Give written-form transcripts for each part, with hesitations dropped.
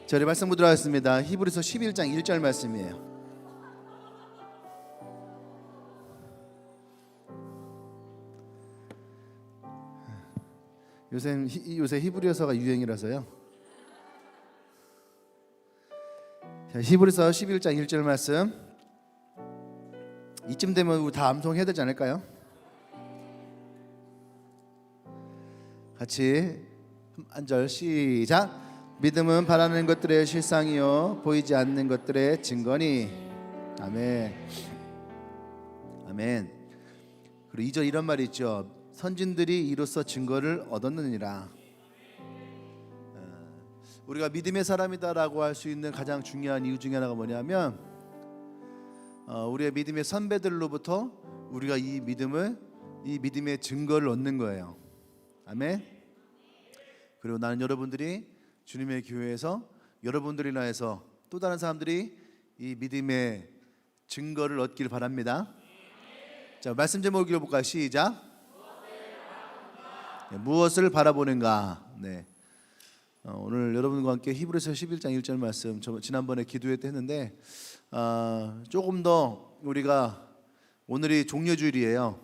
저희 말씀 보도록 하겠습니다. 히브리서 11장 1절 말씀이에요. 요새 히브리서가 유행이라서요. 자, 히브리서 11장 1절 말씀. 이쯤 되면 우리 다 암송해야 되지 않을까요? 같이 한 절 시작. 믿음은 바라는 것들의 실상이요 보이지 않는 것들의 증거니. 아멘. 아멘. 그리고 2절 이런 말이 있죠. 선진들이 이로써 증거를 얻었느니라. 우리가 믿음의 사람이다라고 할 수 있는 가장 중요한 이유 중에 하나가 뭐냐면 우리의 믿음의 선배들로부터 우리가 이 믿음의 증거를 얻는 거예요. 아멘. 그리고 나는 여러분들이 주님의 교회에서 여러분들이 인하여서 또 다른 사람들이 이 믿음의 증거를 얻기를 바랍니다. 자, 말씀 제목 읽어볼까요? 시작. 무엇을 바라보는가. 네. 오늘 여러분과 함께 히브리서 11장 1절 말씀 지난번에 기도회 때 했는데 조금 더 우리가 오늘이 종려주일이에요.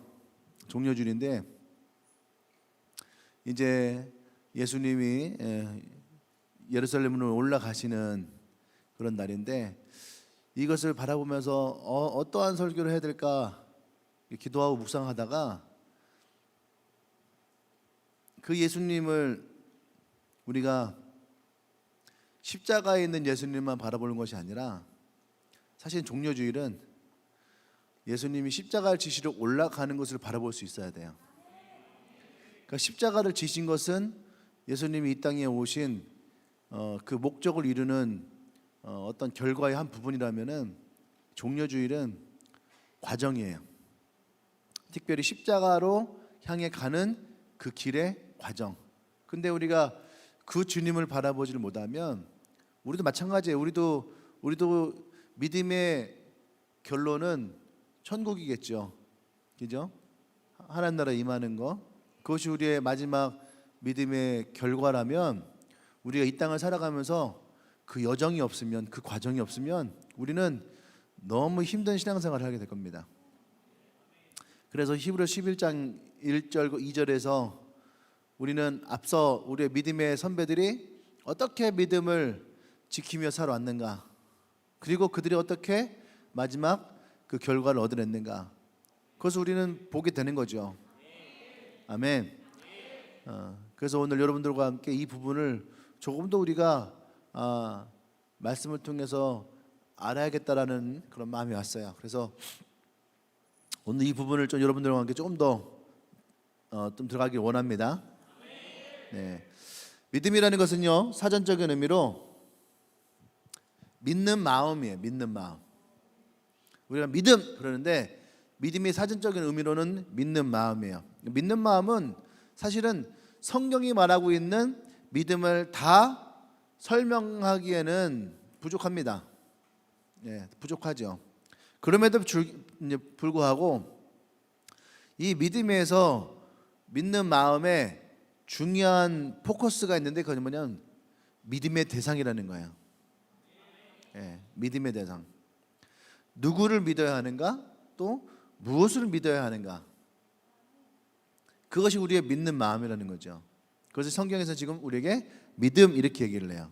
종려주일인데 이제 예수님이 예루살렘으로 올라가시는 그런 날인데 이것을 바라보면서 어떠한 설교를 해야 될까 기도하고 묵상하다가 그 예수님을 우리가 십자가에 있는 예수님만 바라보는 것이 아니라 사실 종려주일은 예수님이 십자가를 지시러 올라가는 것을 바라볼 수 있어야 돼요. 그러니까 십자가를 지신 것은 예수님이 이 땅에 오신 그 목적을 이루는 어떤 결과의 한 부분이라면은 종려주일은 과정이에요. 특별히 십자가로 향해 가는 그 길의 과정. 근데 우리가 그 주님을 바라보지를 못하면 우리도 마찬가지예요. 우리도 믿음의 결론은 천국이겠죠. 그죠? 하나님 나라 임하는 거. 그것이 우리의 마지막 믿음의 결과라면 우리가 이 땅을 살아가면서 그 여정이 없으면, 그 과정이 없으면 우리는 너무 힘든 신앙생활을 하게 될 겁니다. 그래서 히브리서 11장 1절 2절에서 우리는 앞서 우리의 믿음의 선배들이 어떻게 믿음을 지키며 살아왔는가, 그리고 그들이 어떻게 마지막 그 결과를 얻어냈는가, 그것을 우리는 보게 되는 거죠. 아멘. 그래서 오늘 여러분들과 함께 이 부분을 조금 더 우리가 말씀을 통해서 알아야겠다라는 그런 마음이 왔어요. 그래서 오늘 이 부분을 좀 여러분들과 함께 조금 더 좀 들어가길 원합니다. 네. 믿음이라는 것은요, 사전적인 의미로 믿는 마음이에요. 믿는 마음. 우리가 믿음 그러는데 믿음의 사전적인 의미로는 믿는 마음이에요. 믿는 마음은 사실은 성경이 말하고 있는 믿음을 다 설명하기에는 부족합니다. 예, 부족하죠. 그럼에도 불구하고 이 믿음에서 믿는 마음에 중요한 포커스가 있는데 그건 뭐냐면 믿음의 대상이라는 거예요. 예, 믿음의 대상. 누구를 믿어야 하는가? 또 무엇을 믿어야 하는가? 그것이 우리의 믿는 마음이라는 거죠. 그래서 성경에서 지금 우리에게 믿음 이렇게 얘기를 해요.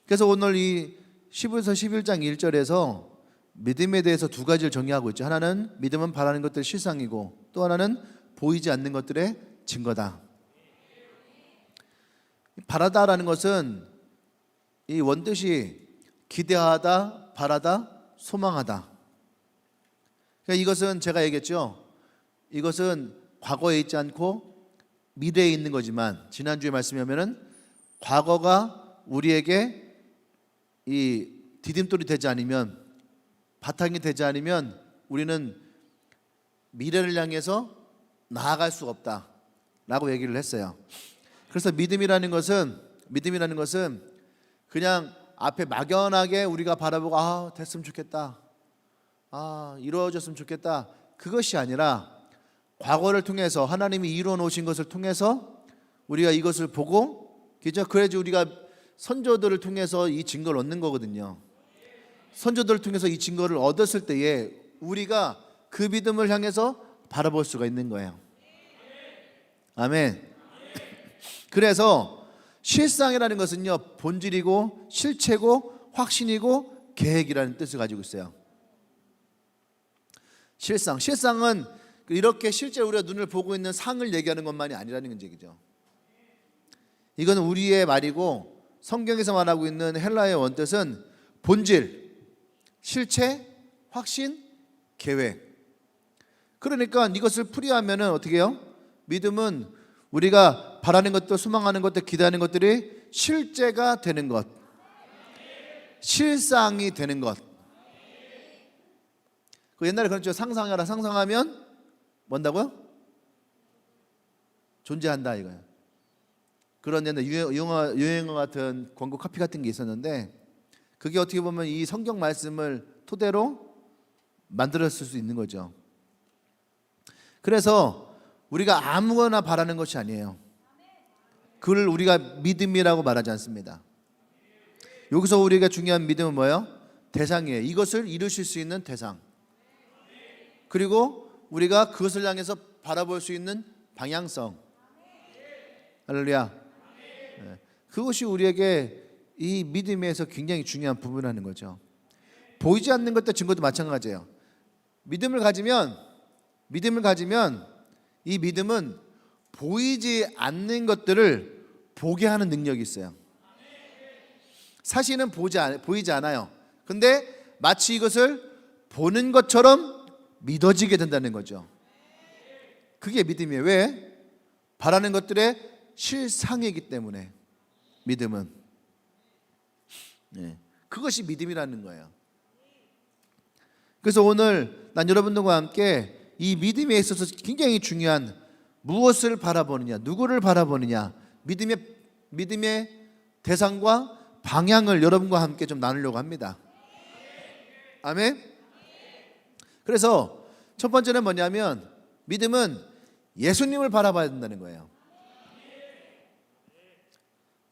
그래서 오늘 이 히브리서 11장 1절에서 믿음에 대해서 두 가지를 정의하고 있죠. 하나는 믿음은 바라는 것들의 실상이고 또 하나는 보이지 않는 것들의 증거다. 바라다라는 것은 이 원뜻이 기대하다, 바라다, 소망하다. 그러니까 이것은 제가 얘기했죠. 이것은 과거에 있지 않고 미래에 있는 거지만 지난주에 말씀하면은 과거가 우리에게 이 디딤돌이 되지 않으면, 바탕이 되지 않으면 우리는 미래를 향해서 나아갈 수가 없다라고 얘기를 했어요. 그래서 믿음이라는 것은 그냥 앞에 막연하게 우리가 바라보고 됐으면 좋겠다, 이루어졌으면 좋겠다, 그것이 아니라 과거를 통해서 하나님이 이루어 놓으신 것을 통해서 우리가 이것을 보고, 그죠? 그래야지 우리가 선조들을 통해서 이 증거를 얻는 거거든요. 선조들을 통해서 이 증거를 얻었을 때에 우리가 그 믿음을 향해서 바라볼 수가 있는 거예요. 아멘. 그래서 실상이라는 것은요, 본질이고 실체고 확신이고 계획이라는 뜻을 가지고 있어요. 실상은 이렇게 실제 우리가 눈을 보고 있는 상을 얘기하는 것만이 아니라는 얘기죠. 이거는 우리의 말이고 성경에서 말하고 있는 헬라어의 원뜻은 본질, 실체, 확신, 계획. 그러니까 이것을 풀이하면은 어떻게 해요? 믿음은 우리가 바라는 것도 소망하는 것도 기대하는 것들이 실제가 되는 것, 실상이 되는 것. 그 옛날에 그랬죠. 상상하라. 상상하면 뭔다고요? 존재한다 이거예요. 그런 옛날 유행어 같은 광고 카피 같은 게 있었는데 그게 어떻게 보면 이 성경 말씀을 토대로 만들었을 수 있는 거죠. 그래서 우리가 아무거나 바라는 것이 아니에요. 그걸 우리가 믿음이라고 말하지 않습니다. 여기서 우리가 중요한 믿음은 뭐예요? 대상이에요. 이것을 이루실 수 있는 대상. 그리고 우리가 그것을 향해서 바라볼 수 있는 방향성. 할렐루야. 그것이 우리에게 이 믿음에서 굉장히 중요한 부분이라는 거죠. 보이지 않는 것도 증거도 마찬가지예요. 믿음을 가지면 이 믿음은 보이지 않는 것들을 보게 하는 능력이 있어요. 사실은 보이지 않아요. 근데 마치 이것을 보는 것처럼 믿어지게 된다는 거죠. 그게 믿음이에요. 왜? 바라는 것들의 실상이기 때문에. 믿음은 그것이 믿음이라는 거예요. 그래서 오늘 난 여러분들과 함께 이 믿음에 있어서 굉장히 중요한 무엇을 바라보느냐, 누구를 바라보느냐, 믿음의 대상과 방향을 여러분과 함께 좀 나누려고 합니다. 아멘. 그래서 첫 번째는 뭐냐면 믿음은 예수님을 바라봐야 된다는 거예요.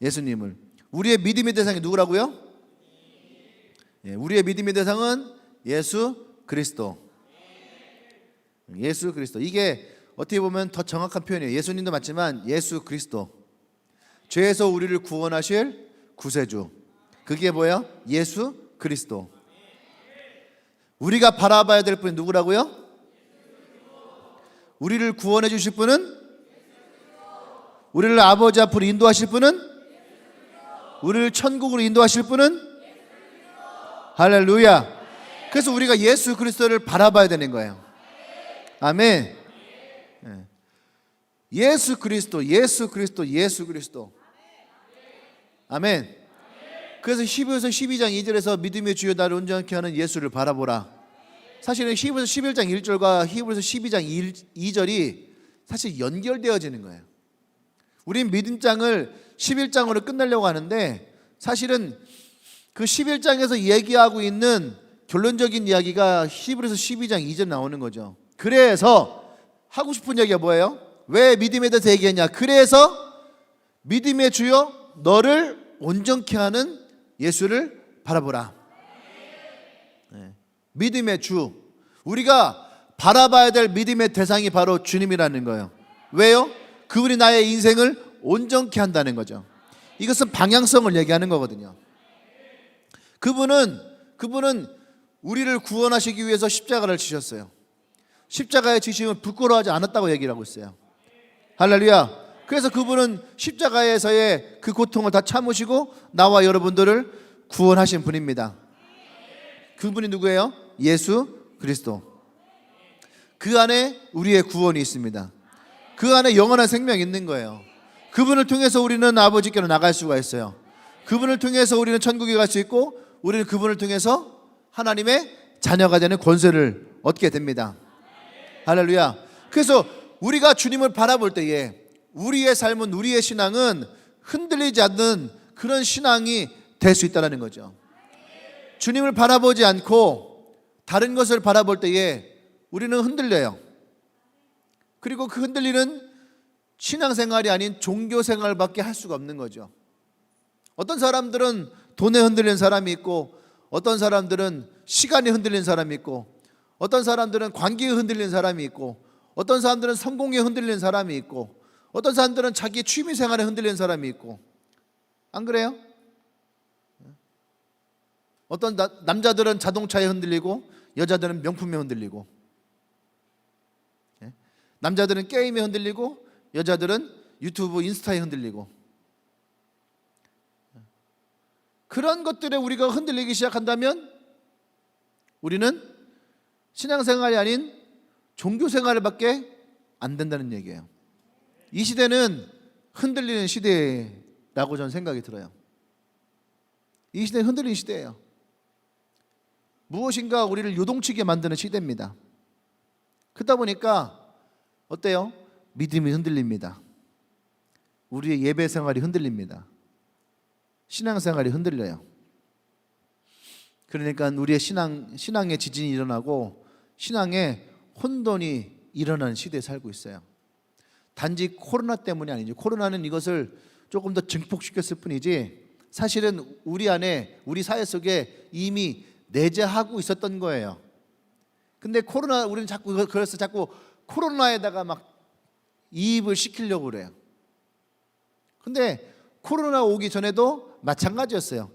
예수님을. 우리의 믿음의 대상이 누구라고요? 우리의 믿음의 대상은 예수 그리스도. 예수 그리스도. 이게 어떻게 보면 더 정확한 표현이에요. 예수님도 맞지만 예수 그리스도. 죄에서 우리를 구원하실 구세주. 그게 뭐예요? 예수 그리스도. 우리가 바라봐야 될 분이 누구라고요? 우리를 구원해 주실 분은? 우리를 아버지 앞으로 인도하실 분은? 우리를 천국으로 인도하실 분은? 할렐루야. 그래서 우리가 예수 그리스도를 바라봐야 되는 거예요. 아멘. 예수 그리스도, 예수 그리스도, 예수 그리스도. 아멘. 그래서 히브리서 12장 2절에서 믿음의 주여 나를 온전케 하는 예수를 바라보라. 사실은 히브리서 11장 1절과 히브리서 12장 2절이 사실 연결되어지는 거예요. 우린 믿음장을 11장으로 끝내려고 하는데 사실은 그 11장에서 얘기하고 있는 결론적인 이야기가 히브리서 12장 2절 나오는 거죠. 그래서 하고 싶은 얘기가 뭐예요? 왜 믿음에 대해서 얘기했냐? 그래서 믿음의 주여 너를 온전케 하는 예수를 바라보라. 믿음의 주. 우리가 바라봐야 될 믿음의 대상이 바로 주님이라는 거예요. 왜요? 그분이 나의 인생을 온전케 한다는 거죠. 이것은 방향성을 얘기하는 거거든요. 그분은 우리를 구원하시기 위해서 십자가를 지셨어요. 십자가의 지심을 부끄러워하지 않았다고 얘기를 하고 있어요. 할렐루야. 그래서 그분은 십자가에서의 그 고통을 다 참으시고 나와 여러분들을 구원하신 분입니다. 그분이 누구예요? 예수 그리스도. 그 안에 우리의 구원이 있습니다. 그 안에 영원한 생명이 있는 거예요. 그분을 통해서 우리는 아버지께로 나갈 수가 있어요. 그분을 통해서 우리는 천국에 갈 수 있고 우리는 그분을 통해서 하나님의 자녀가 되는 권세를 얻게 됩니다. 할렐루야. 그래서 우리가 주님을 바라볼 때에 우리의 삶은, 우리의 신앙은 흔들리지 않는 그런 신앙이 될 수 있다는 거죠. 주님을 바라보지 않고 다른 것을 바라볼 때에 우리는 흔들려요. 그리고 그 흔들리는 신앙생활이 아닌 종교생활밖에 할 수가 없는 거죠. 어떤 사람들은 돈에 흔들린 사람이 있고, 어떤 사람들은 시간에 흔들린 사람이 있고, 어떤 사람들은 관계에 흔들린 사람이 있고, 어떤 사람들은 성공에 흔들린 사람이 있고, 어떤 사람들은 자기 취미 생활에 흔들린 사람이 있고. 안 그래요? 어떤 남자들은 자동차에 흔들리고 여자들은 명품에 흔들리고, 남자들은 게임에 흔들리고 여자들은 유튜브 인스타에 흔들리고. 그런 것들에 우리가 흔들리기 시작한다면 우리는 신앙생활이 아닌 종교생활밖에 안 된다는 얘기예요. 이 시대는 흔들리는 시대라고 저는 생각이 들어요. 이 시대는 흔들리는 시대예요. 무엇인가 우리를 요동치게 만드는 시대입니다. 그러다 보니까 어때요? 믿음이 흔들립니다. 우리의 예배 생활이 흔들립니다. 신앙생활이 흔들려요. 그러니까 우리의 신앙의 지진이 일어나고 신앙의 혼돈이 일어나는 시대에 살고 있어요. 단지 코로나 때문이 아니죠. 코로나는 이것을 조금 더 증폭시켰을 뿐이지 사실은 우리 안에, 우리 사회 속에 이미 내재하고 있었던 거예요. 근데 우리는 그래서 자꾸 코로나에다가 막 이입을 시키려고 그래요. 근데 코로나 오기 전에도 마찬가지였어요.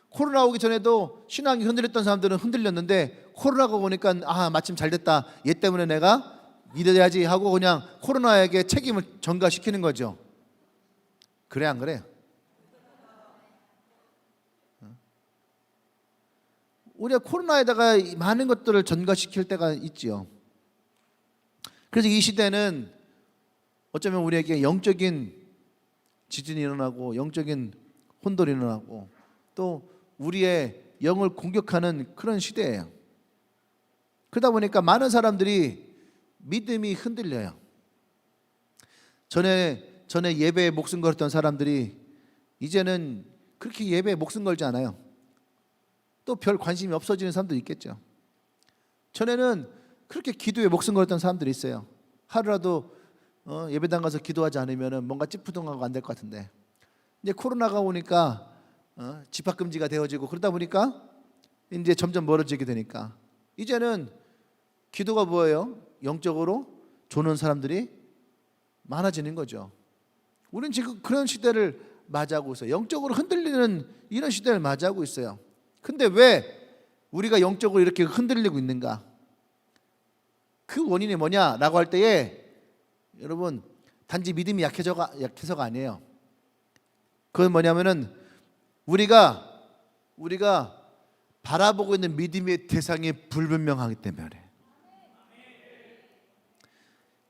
코로나 오기 전에도 신앙이 흔들렸던 사람들은 흔들렸는데 코로나가 오니까 마침 잘 됐다, 얘 때문에 내가 믿어야지 하고 그냥 코로나에게 책임을 전가시키는 거죠. 그래 안 그래요? 우리가 코로나에다가 많은 것들을 전가시킬 때가 있지요. 그래서 이 시대는 어쩌면 우리에게 영적인 지진이 일어나고 영적인 혼돈이 일어나고 또 우리의 영을 공격하는 그런 시대예요. 그러다 보니까 많은 사람들이 믿음이 흔들려요. 전에 예배에 목숨 걸었던 사람들이 이제는 그렇게 예배에 목숨 걸지 않아요. 또 별 관심이 없어지는 사람도 있겠죠. 전에는 그렇게 기도에 목숨 걸었던 사람들이 있어요. 하루라도 예배당 가서 기도하지 않으면 뭔가 찌푸둥하고 안 될 것 같은데 이제 코로나가 오니까 집합금지가 되어지고 그러다 보니까 이제 점점 멀어지게 되니까 이제는 기도가 뭐예요? 영적으로 조는 사람들이 많아지는 거죠. 우리는 지금 그런 시대를 맞이하고 있어요. 영적으로 흔들리는 이런 시대를 맞이하고 있어요. 근데 왜 우리가 영적으로 이렇게 흔들리고 있는가? 그 원인이 뭐냐라고 할 때에 여러분 단지 믿음이 약해서가 아니에요. 그건 뭐냐면은 우리가 바라보고 있는 믿음의 대상이 불분명하기 때문에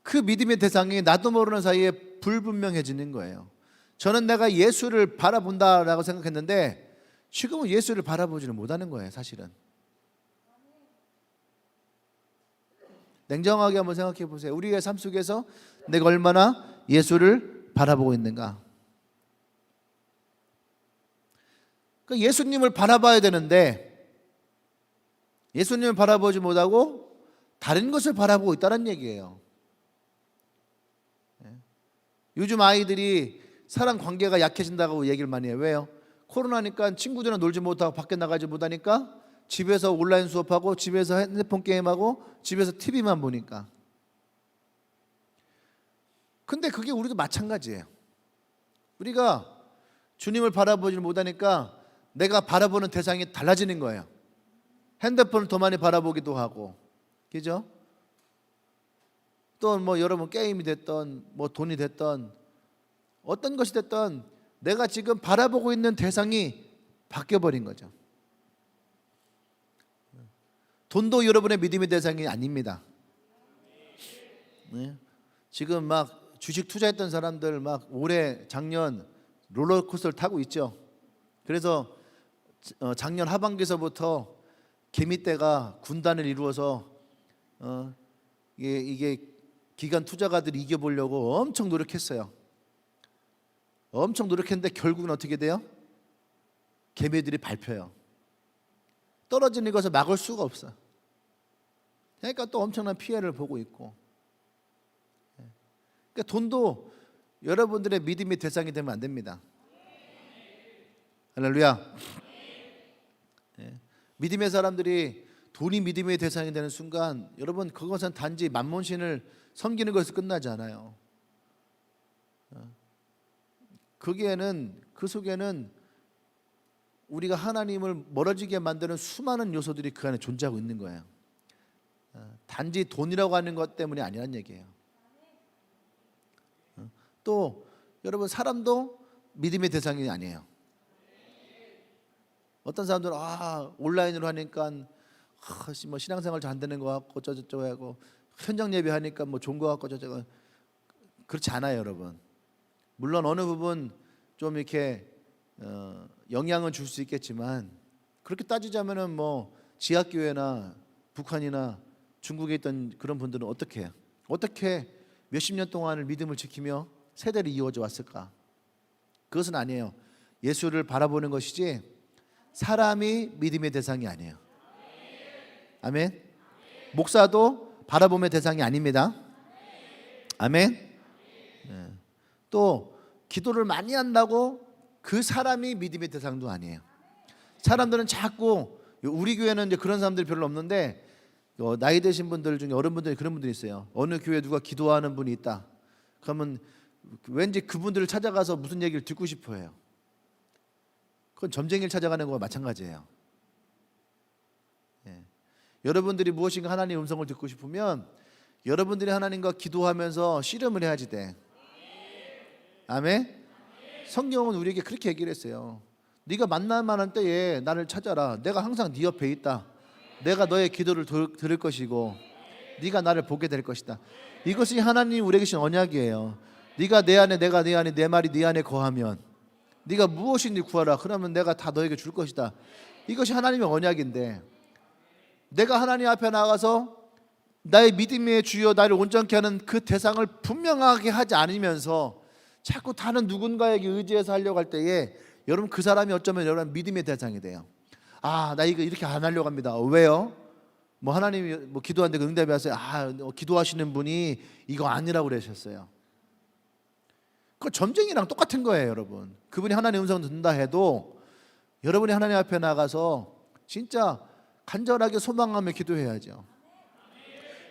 그 믿음의 대상이 나도 모르는 사이에 불분명해지는 거예요. 저는 내가 예수를 바라본다라고 생각했는데 지금은 예수를 바라보지는 못하는 거예요. 사실은 냉정하게 한번 생각해 보세요. 우리의 삶 속에서 내가 얼마나 예수를 바라보고 있는가. 그러니까 예수님을 바라봐야 되는데 예수님을 바라보지 못하고 다른 것을 바라보고 있다는 얘기예요. 요즘 아이들이 사람 관계가 약해진다고 얘기를 많이 해요. 왜요? 코로나니까 친구들이랑 놀지 못하고 밖에 나가지 못하니까 집에서 온라인 수업하고 집에서 핸드폰 게임하고 집에서 TV만 보니까. 근데 그게 우리도 마찬가지예요. 우리가 주님을 바라보지 못하니까 내가 바라보는 대상이 달라지는 거예요. 핸드폰을 더 많이 바라보기도 하고, 그죠? 또 뭐 여러분 게임이 됐던 뭐 돈이 됐던 어떤 것이 됐던 내가 지금 바라보고 있는 대상이 바뀌어버린 거죠. 돈도 여러분의 믿음의 대상이 아닙니다. 네. 지금 막 주식 투자했던 사람들 막 올해 작년 롤러코스터를 타고 있죠. 그래서 작년 하반기에서부터 개미떼가 군단을 이루어서 이게 기관 투자가들이 이겨보려고 엄청 노력했어요. 엄청 노력했는데 결국은 어떻게 돼요? 개미들이 밟혀요. 떨어지는 것을 막을 수가 없어요. 그러니까 또 엄청난 피해를 보고 있고. 그러니까 돈도 여러분들의 믿음의 대상이 되면 안 됩니다. 할렐루야. 예. 믿음의 사람들이 돈이 믿음의 대상이 되는 순간 여러분 그것은 단지 만몬신을 섬기는 것에서 끝나지 않아요. 그 속에는 우리가 하나님을 멀어지게 만드는 수많은 요소들이 그 안에 존재하고 있는 거예요. 단지 돈이라고 하는 것 때문이 아니란 얘기예요. 또 여러분 사람도 믿음의 대상이 아니에요. 어떤 사람들은 온라인으로 하니까 뭐 신앙생활 잘 안 되는 것 같고 어쩌고저쩌고 하고 현장 예배하니까 뭐 좋은 것 같고 어쩌고저쩌고 그렇지 않아요, 여러분. 물론 어느 부분 좀 이렇게 영향은 줄 수 있겠지만 그렇게 따지자면은 뭐 지하교회나 북한이나 중국에 있던 그런 분들은 어떻게 해요? 어떻게 몇십 년 동안을 믿음을 지키며 세대를 이어져 왔을까? 그것은 아니에요. 예수를 바라보는 것이지 사람이 믿음의 대상이 아니에요. 아멘. 목사도 바라봄의 대상이 아닙니다. 아멘. 또 기도를 많이 한다고 그 사람이 믿음의 대상도 아니에요. 사람들은 자꾸 우리 교회는 이제 그런 사람들이 별로 없는데 나이 드신 분들 중에 어른분들이 그런 분들이 있어요. 어느 교회에 누가 기도하는 분이 있다. 그러면 왠지 그분들을 찾아가서 무슨 얘기를 듣고 싶어해요. 그건 점쟁이를 찾아가는 거와 마찬가지예요. 여러분들이 무엇인가 하나님의 음성을 듣고 싶으면 여러분들이 하나님과 기도하면서 씨름을 해야지 돼. 아멘. 성경은 우리에게 그렇게 얘기를 했어요. 네가 만날 만한 때에 나를 찾아라. 내가 항상 네 옆에 있다. 내가 너의 기도를 들을 것이고 네가 나를 보게 될 것이다. 이것이 하나님 우리에게 주신 언약이에요. 네가 내 안에 내가 네 안에 내 말이 네 안에 거하면 네가 무엇인지 구하라. 그러면 내가 다 너에게 줄 것이다. 이것이 하나님의 언약인데 내가 하나님 앞에 나가서 나의 믿음의 주여 나를 온전케 하는 그 대상을 분명하게 하지 않으면서 자꾸 다른 누군가에게 의지해서 하려고 할 때에 여러분 그 사람이 어쩌면 여러분 믿음의 대상이 돼요. 나 이거 이렇게 안 하려고 합니다. 왜요? 뭐 하나님이 뭐 기도하는데 응답이 왔어요. 기도하시는 분이 이거 아니라고 그러셨어요. 그 점쟁이랑 똑같은 거예요, 여러분. 그분이 하나님의 음성을 듣는다 해도 여러분이 하나님 앞에 나가서 진짜 간절하게 소망하며 기도해야죠.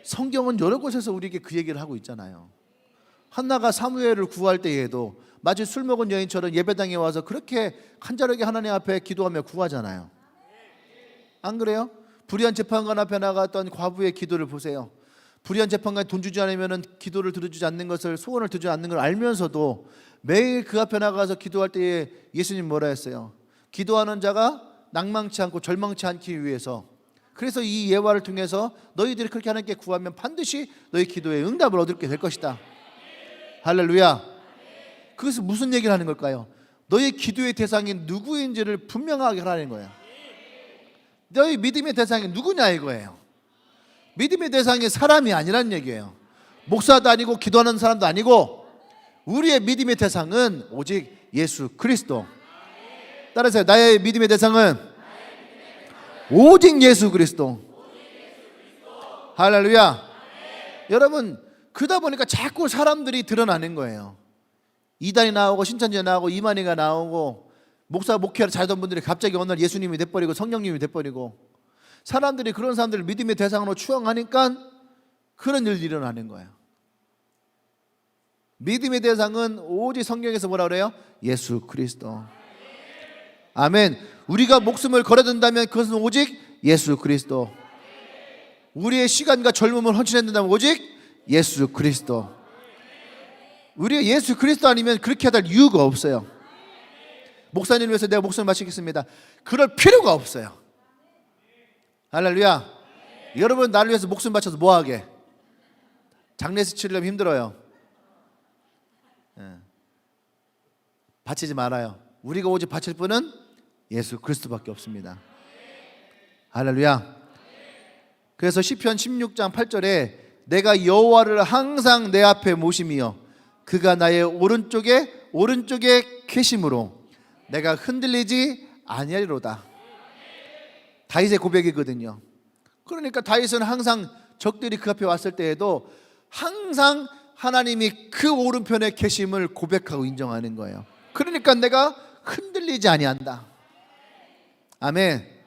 성경은 여러 곳에서 우리에게 그 얘기를 하고 있잖아요. 한나가 사무엘을 구할 때에도 마치 술 먹은 여인처럼 예배당에 와서 그렇게 간절하게 하나님 앞에 기도하며 구하잖아요. 안 그래요? 불의한 재판관 앞에 나갔던 과부의 기도를 보세요. 불의한 재판관이 돈 주지 않으면 기도를 들어주지 않는 것을, 소원을 들어주지 않는 걸 알면서도 매일 그 앞에 나가서 기도할 때에 예수님 뭐라 했어요? 기도하는 자가 낭망치 않고 절망치 않기 위해서. 그래서 이 예화를 통해서 너희들이 그렇게 하나님께 구하면 반드시 너희 기도에 응답을 얻게 될 것이다. 할렐루야. 그것은 무슨 얘기를 하는 걸까요? 너희 기도의 대상이 누구인지를 분명하게 하라는 거예요. 너희 믿음의 대상이 누구냐 이거예요. 믿음의 대상이 사람이 아니란 얘기예요. 목사도 아니고 기도하는 사람도 아니고 우리의 믿음의 대상은 오직 예수 그리스도. 따라서 나의 믿음의 대상은 오직 예수 그리스도. 할렐루야. 여러분 그러다 보니까 자꾸 사람들이 드러나는 거예요. 이단이 나오고 신천지 나오고 이만희가 나오고 목사 목회를 잘하던 분들이 갑자기 어느 날 예수님이 돼버리고 성령님이 돼버리고 사람들이 그런 사람들을 믿음의 대상으로 추앙하니까 그런 일이 일어나는 거예요. 믿음의 대상은 오직 성경에서 뭐라 그래요? 예수 그리스도. 아멘. 우리가 목숨을 걸어둔다면 그것은 오직 예수 그리스도. 우리의 시간과 젊음을 헌신한다면 오직 예수 그리스도. 우리가 예수 그리스도 아니면 그렇게 할 이유가 없어요. 목사님을 위해서 내가 목숨을 바치겠습니다. 그럴 필요가 없어요. 할렐루야. 여러분 나를 위해서 목숨 바쳐서 뭐하게? 장례식 치려면 힘들어요. 바치지 말아요. 우리가 오직 바칠 분은 예수 그리스도밖에 없습니다. 할렐루야. 그래서 시편 16장 8절에 내가 여호와를 항상 내 앞에 모심이여 그가 나의 오른쪽에 계심으로 내가 흔들리지 아니하리로다. 다윗의 고백이거든요. 그러니까 다윗은 항상 적들이 그 앞에 왔을 때에도 항상 하나님이 그 오른편에 계심을 고백하고 인정하는 거예요. 그러니까 내가 흔들리지 아니한다. 아멘.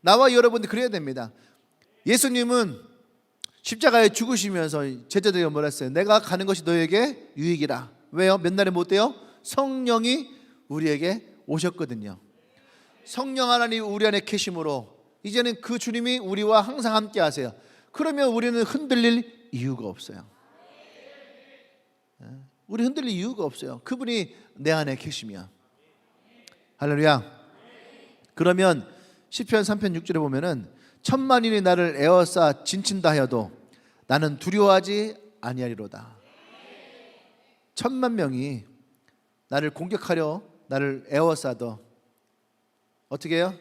나와 여러분들 그래야 됩니다. 예수님은 십자가에 죽으시면서 제자들에게 뭐라 했어요? 내가 가는 것이 너에게 유익이라. 왜요? 몇 날에 못 돼요? 성령이 우리에게 오셨거든요. 성령 하나님 우리 안에 계심으로 이제는 그 주님이 우리와 항상 함께 하세요. 그러면 우리는 흔들릴 이유가 없어요. 우리 흔들릴 이유가 없어요. 그분이 내 안에 계시면. 할렐루야. 그러면 시편 3편 6절에 보면은 천만인이 나를 에워싸 진친다 하여도 나는 두려워하지 아니하리로다. 천만 명이 나를 공격하려 나를 에워싸도 어떻게 해요?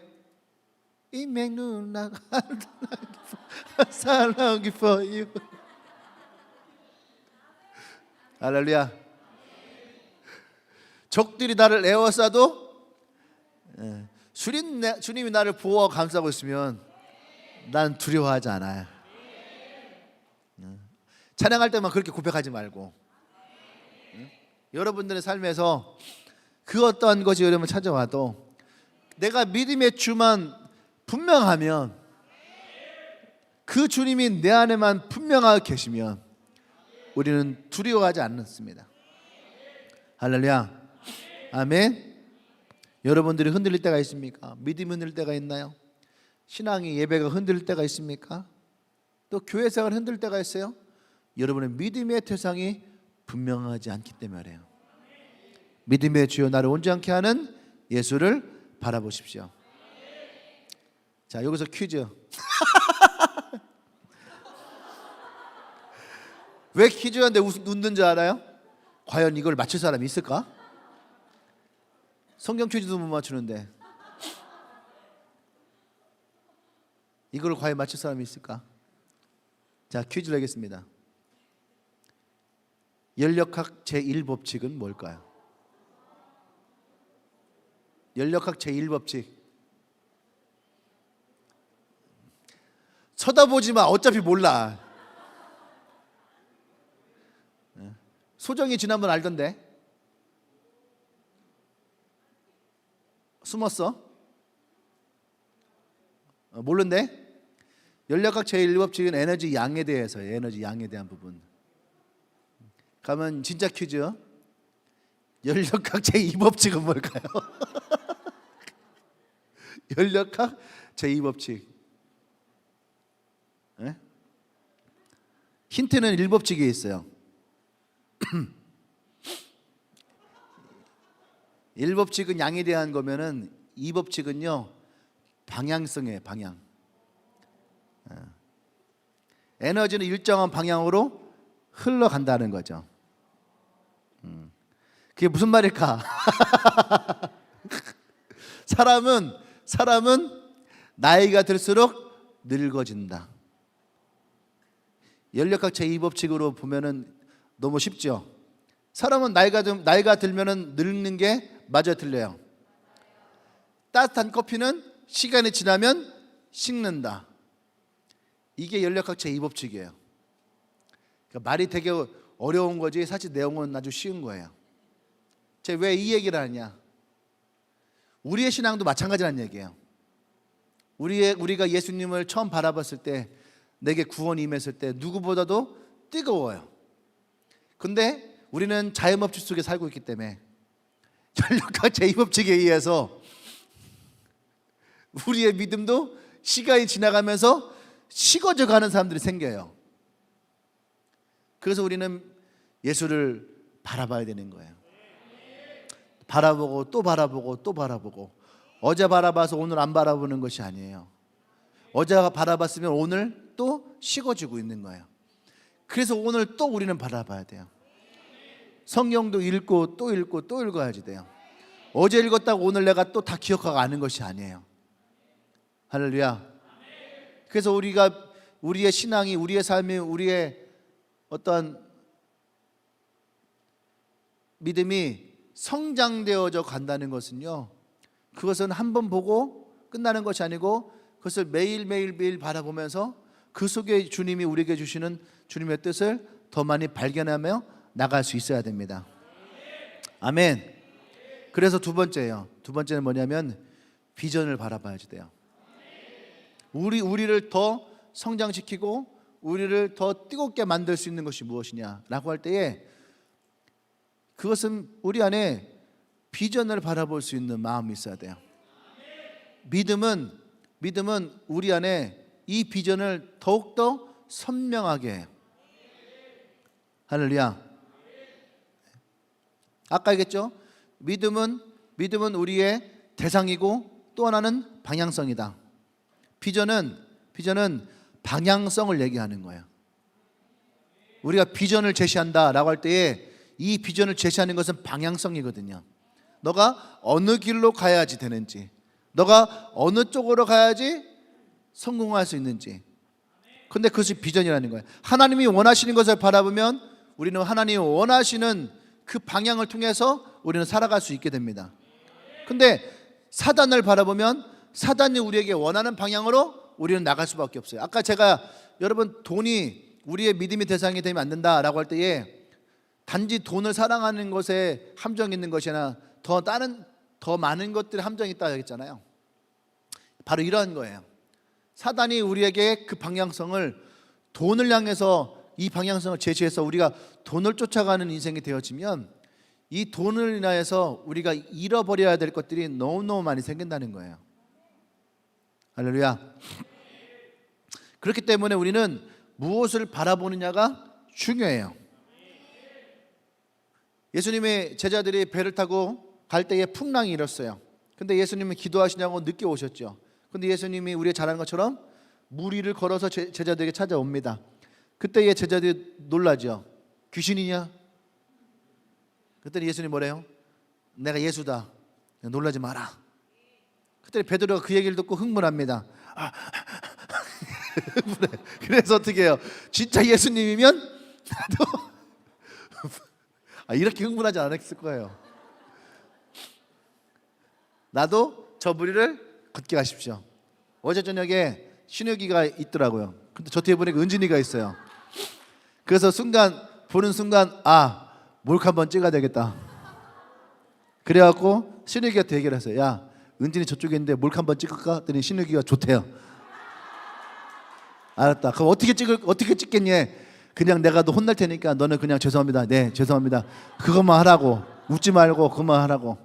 It make no longing for you. 할렐루야. 적들이 나를 에워싸도 주님이 나를 보호하고 감싸고 있으면 난 두려워하지 않아요. 찬양할 때만 그렇게 고백하지 말고 여러분들의 삶에서 그 어떠한 것이 여러분 찾아와도 내가 믿음의 주만 분명하면 그 주님이 내 안에만 분명하게 계시면 우리는 두려워하지 않습니다. 할렐루야. 아멘. 여러분들이 흔들릴 때가 있습니까? 믿음이 흔들릴 때가 있나요? 신앙이 예배가 흔들릴 때가 있습니까? 또 교회 생활 흔들릴 때가 있어요? 여러분의 믿음의 태상이 분명하지 않기 때문에 그래요. 믿음의 주여 나를 온전케 하는 예수를 바라보십시오. 자, 여기서 퀴즈. 왜 퀴즈하는데 웃는 줄 알아요? 과연 이걸 맞출 사람이 있을까? 성경 퀴즈도 못 맞추는데 이걸 과연 맞출 사람이 있을까? 자, 퀴즈를 내겠습니다. 연력학 제1법칙은 뭘까요? 연력학 제1법칙. 쳐다보지 마. 어차피 몰라. 소정이 지난번 알던데. 숨었어? 모른대? 연력학 제1법칙은 에너지 양에 대해서예요. 에너지 양에 대한 부분. 가면 진짜 퀴즈. 연력학 제2법칙은 뭘까요? 연력학 제2법칙. 네? 힌트는 1법칙에 있어요. 1법칙은 양에 대한 거면은 2법칙은요 방향성이에요. 방향. 에너지는 일정한 방향으로 흘러간다는 거죠. 그게 무슨 말일까? 사람은 나이가 들수록 늙어진다. 연력학 제2법칙으로 보면은 너무 쉽죠. 사람은 나이가 들면은 늙는 게 맞아 틀려요. 따뜻한 커피는 시간이 지나면 식는다. 이게 연력학 제2법칙이에요. 그러니까 말이 되게 어려운 거지 사실 내용은 아주 쉬운 거예요. 제가 왜 이 얘기를 하냐? 우리의 신앙도 마찬가지라는 얘기예요. 우리가 예수님을 처음 바라봤을 때 내게 구원이 임했을 때 누구보다도 뜨거워요. 근데 우리는 자연법칙 속에 살고 있기 때문에 연력학 제2법칙에 의해서 우리의 믿음도 시간이 지나가면서 식어져 가는 사람들이 생겨요. 그래서 우리는 예수를 바라봐야 되는 거예요. 바라보고 또 바라보고 또 바라보고. 어제 바라봐서 오늘 안 바라보는 것이 아니에요. 어제 바라봤으면 오늘 또 식어지고 있는 거예요. 그래서 오늘 또 우리는 바라봐야 돼요. 성경도 읽고 또 읽고 또 읽어야지 돼요. 어제 읽었다고 오늘 내가 또 다 기억하고 아는 것이 아니에요. 할렐루야. 그래서 우리의 신앙이, 우리의 삶이, 우리의 어떠한 믿음이 성장되어져 간다는 것은요, 그것은 한 번 보고 끝나는 것이 아니고 그것을 매일 바라보면서 그 속에 주님이 우리에게 주시는 주님의 뜻을 더 많이 발견하며 나갈 수 있어야 됩니다. 아멘. 그래서 두 번째예요. 두 번째는 뭐냐면 비전을 바라봐야지 돼요. 우리를 더 성장시키고 우리를 더 뜨겁게 만들 수 있는 것이 무엇이냐라고 할 때에 그것은 우리 안에 비전을 바라볼 수 있는 마음이 있어야 돼요. 믿음은 우리 안에 이 비전을 더욱더 선명하게 해요. 할렐루야. 아까 얘기했죠? 믿음은 우리의 대상이고 또 하나는 방향성이다. 비전은 방향성을 얘기하는 거예요. 우리가 비전을 제시한다라고 할 때에 이 비전을 제시하는 것은 방향성이거든요. 너가 어느 길로 가야지 되는지, 너가 어느 쪽으로 가야지 성공할 수 있는지. 근데 그것이 비전이라는 거예요. 하나님이 원하시는 것을 바라보면 우리는 하나님이 원하시는 그 방향을 통해서 우리는 살아갈 수 있게 됩니다. 근데 사단을 바라보면 사단이 우리에게 원하는 방향으로 우리는 나갈 수밖에 없어요. 아까 제가 여러분 돈이 우리의 믿음의 대상이 되면 안 된다라고 할 때에 단지 돈을 사랑하는 것에 함정이 있는 것이나 더 많은 것들에 함정이 있다고 했잖아요. 바로 이러한 거예요. 사단이 우리에게 그 방향성을 돈을 향해서 이 방향성을 제시해서 우리가 돈을 쫓아가는 인생이 되어지면 이 돈을 인하여서 우리가 잃어버려야 될 것들이 너무너무 많이 생긴다는 거예요. 할렐루야. 그렇기 때문에 우리는 무엇을 바라보느냐가 중요해요. 예수님의 제자들이 배를 타고 갈 때에 풍랑이 일었어요. 근데 예수님은 기도하시냐고 늦게 오셨죠. 근데 예수님이 우리가 잘 아는 것처럼 물 위를 걸어서 제자들에게 찾아옵니다. 그때의 제자들이 놀라죠. 귀신이냐? 그때 예수님 뭐래요? 내가 예수다. 놀라지 마라. 그때 베드로가 그 얘기를 듣고 흥분합니다. 그래서 어떻게 해요? 진짜 예수님이면 나도 이렇게 흥분하지 않았을 거예요. 나도 저 무리를 걷게 하십시오. 어제 저녁에 신우기가 있더라고요. 근데 저 뒤에 보니까 은진이가 있어요. 그래서 보는 순간 몰카 한번 찍어야 되겠다. 그래갖고 신우기한테 얘기를 했어요. 야, 은진이 저쪽에 있는데 몰카 한번 찍을까? 했더니 신우기가 좋대요. 알았다. 그럼 어떻게 찍겠니? 그냥 내가 너 혼날 테니까 너는 그냥 죄송합니다. 네, 죄송합니다. 그것만 하라고. 웃지 말고 그것만 하라고.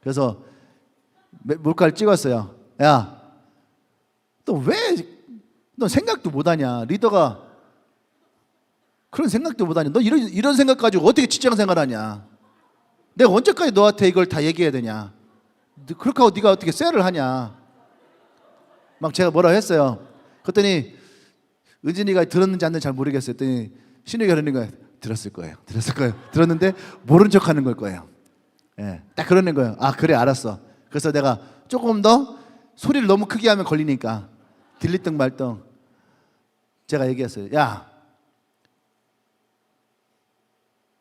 그래서 몰카를 찍었어요. 야, 너 생각도 못하냐? 리더가 그런 생각도 못하냐? 너 이런 생각 가지고 어떻게 직장 생활하냐? 내가 언제까지 너한테 이걸 다 얘기해야 되냐? 그렇게 하고 네가 어떻게 셀을 하냐? 막 제가 뭐라 했어요. 그랬더니 은진이가 들었는지 안 들었는지 잘 모르겠어요. 그랬더니 신우이가 그러는 거예요. 들었을 거예요. 들었는데 모른 척하는 걸 거예요. 예, 딱 그러는 거예요. 그래 알았어. 그래서 내가 조금 더 소리를 너무 크게 하면 걸리니까 들리든 말든 제가 얘기했어요. 야,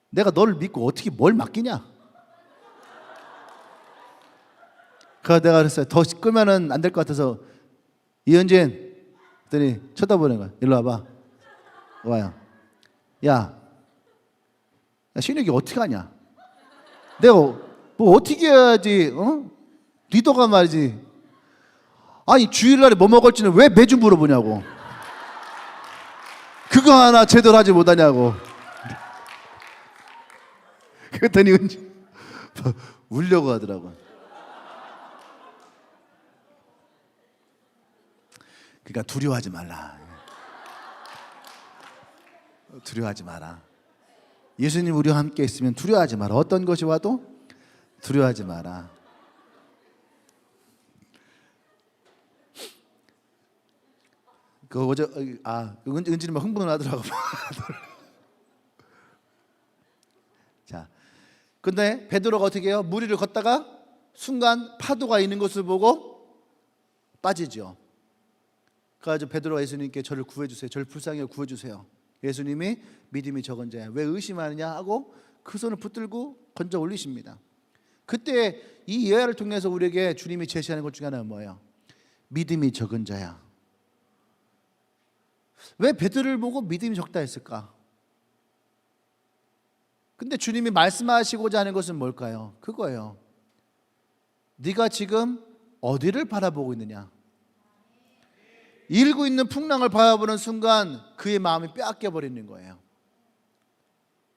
내가 너를 믿고 어떻게 뭘 맡기냐? 그래서 내가 그랬어요. 더 끄면은 안 될 것 같아서 이은진 그랬더니 쳐다보는 거야. 일로 와봐. 와요. 야, 신욱이 어떻게 하냐? 내가 뭐 어떻게 해야지? 리더가 말이지. 아니 주일날에 뭐 먹을지는 왜 매주 물어보냐고. 그거 하나 제대로 하지 못하냐고. 그랬더니 울려고 하더라고. 그러니까 두려워하지 말라. 두려워하지 마라. 예수님 우리와 함께 있으면 두려워하지 마라. 어떤 것이 와도 두려워하지 마라. 그 어제 은진이 막 흥분을 하더라고. 자, 근데 베드로가 어떻게 해요? 물 위를 걷다가 순간 파도가 있는 것을 보고 빠지죠. 그래서 베드로가 예수님께 저를 구해주세요. 저를 불쌍히 구해주세요. 예수님이 믿음이 적은 자야 왜 의심하느냐 하고 그 손을 붙들고 건져 올리십니다. 그때 이 예화를 통해서 우리에게 주님이 제시하는 것 중에 하나는 뭐예요? 믿음이 적은 자야. 왜 베드로를 보고 믿음이 적다 했을까? 근데 주님이 말씀하시고자 하는 것은 뭘까요? 그거예요. 네가 지금 어디를 바라보고 있느냐? 일고 있는 풍랑을 바라보는 순간 그의 마음이 빼앗겨 버리는 거예요.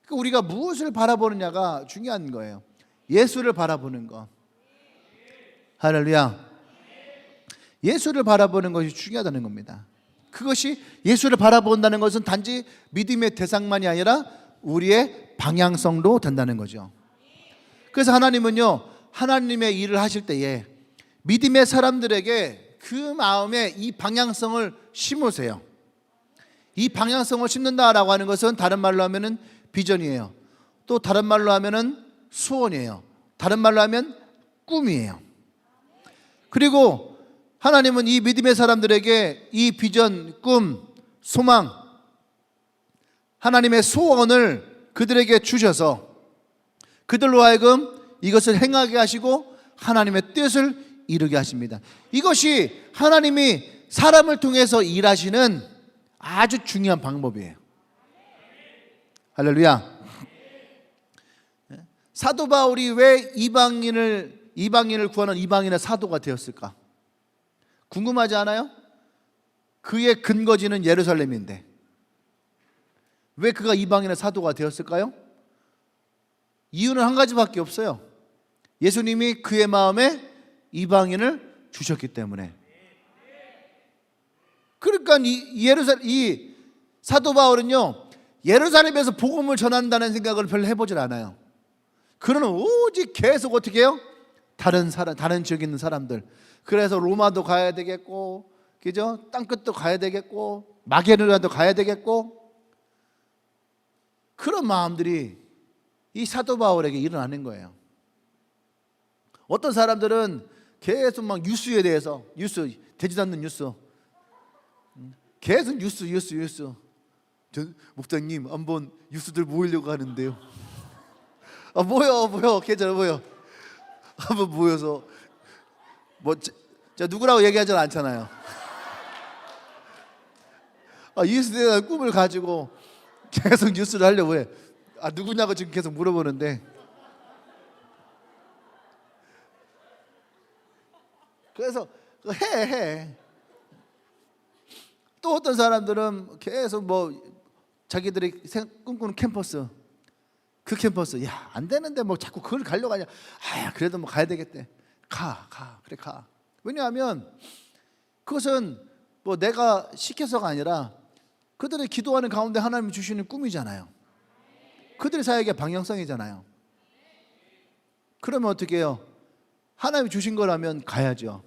그러니까 우리가 무엇을 바라보느냐가 중요한 거예요. 예수를 바라보는 것. 할렐루야. 예수를 바라보는 것이 중요하다는 겁니다. 그것이 예수를 바라본다는 것은 단지 믿음의 대상만이 아니라 우리의 방향성도 된다는 거죠. 그래서 하나님은요, 하나님의 일을 하실 때에 믿음의 사람들에게 그 마음에 이 방향성을 심으세요. 이 방향성을 심는다라고 하는 것은 다른 말로 하면은 비전이에요. 또 다른 말로 하면은 소원이에요. 다른 말로 하면 꿈이에요. 그리고 하나님은 이 믿음의 사람들에게 이 비전, 꿈, 소망, 하나님의 소원을 그들에게 주셔서 그들로 하여금 이것을 행하게 하시고 하나님의 뜻을 이루게 하십니다. 이것이 하나님이 사람을 통해서 일하시는 아주 중요한 방법이에요. 할렐루야. 사도 바울이 왜 이방인을 구하는 이방인의 사도가 되었을까? 궁금하지 않아요? 그의 근거지는 예루살렘인데 왜 그가 이방인의 사도가 되었을까요? 이유는 한 가지밖에 없어요. 예수님이 그의 마음에 이방인을 주셨기 때문에. 그러니까 이 사도 바울은요, 예루살렘에서 복음을 전한다는 생각을 별로 해보질 않아요. 그는 오직 계속 어떻게 해요? 다른 지역에 있는 사람들. 그래서 로마도 가야 되겠고, 그죠? 땅끝도 가야 되겠고, 마게도냐도 가야 되겠고, 그런 마음들이 이 사도 바울에게 일어나는 거예요. 어떤 사람들은 계속 막 뉴스에 대해서, 되지도 않는 뉴스, 계속 뉴스. 목사님 한번 뉴스들 모이려고 하는데요. 모여, 괜찮아, 모여. 한번 모여서 누구라고 얘기하지 않잖아요. 이 시대의 꿈을 가지고 계속 뉴스를 하려고 해. 누구냐고 지금 계속 물어보는데, 그래서 해. 또 어떤 사람들은 계속 자기들이 꿈꾸는 캠퍼스, 그 캠퍼스, 안 되는데 자꾸 그걸 가려고 하냐. 그래도 가야 되겠대. 그래 가. 왜냐하면 그것은 내가 시켜서가 아니라 그들이 기도하는 가운데 하나님이 주시는 꿈이잖아요. 그들의 사역의 방향성이잖아요. 그러면 어떻게 해요? 하나님이 주신 거라면 가야죠.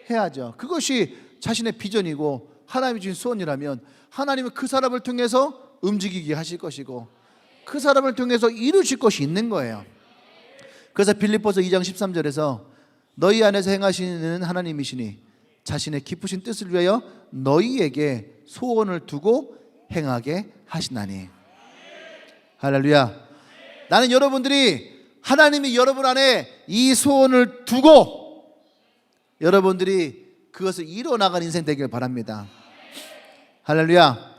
해야죠. 그것이 자신의 비전이고 하나님이 주신 소원이라면 하나님은 그 사람을 통해서 움직이게 하실 것이고 그 사람을 통해서 이루실 것이 있는 거예요. 그래서 빌립보서 2장 13절에서 너희 안에서 행하시는 하나님이시니 자신의 기쁘신 뜻을 위하여 너희에게 소원을 두고 행하게 하시나니. 할렐루야. 나는 여러분들이 하나님이 여러분 안에 이 소원을 두고 여러분들이 그것을 이뤄나가는 인생 되길 바랍니다. 할렐루야.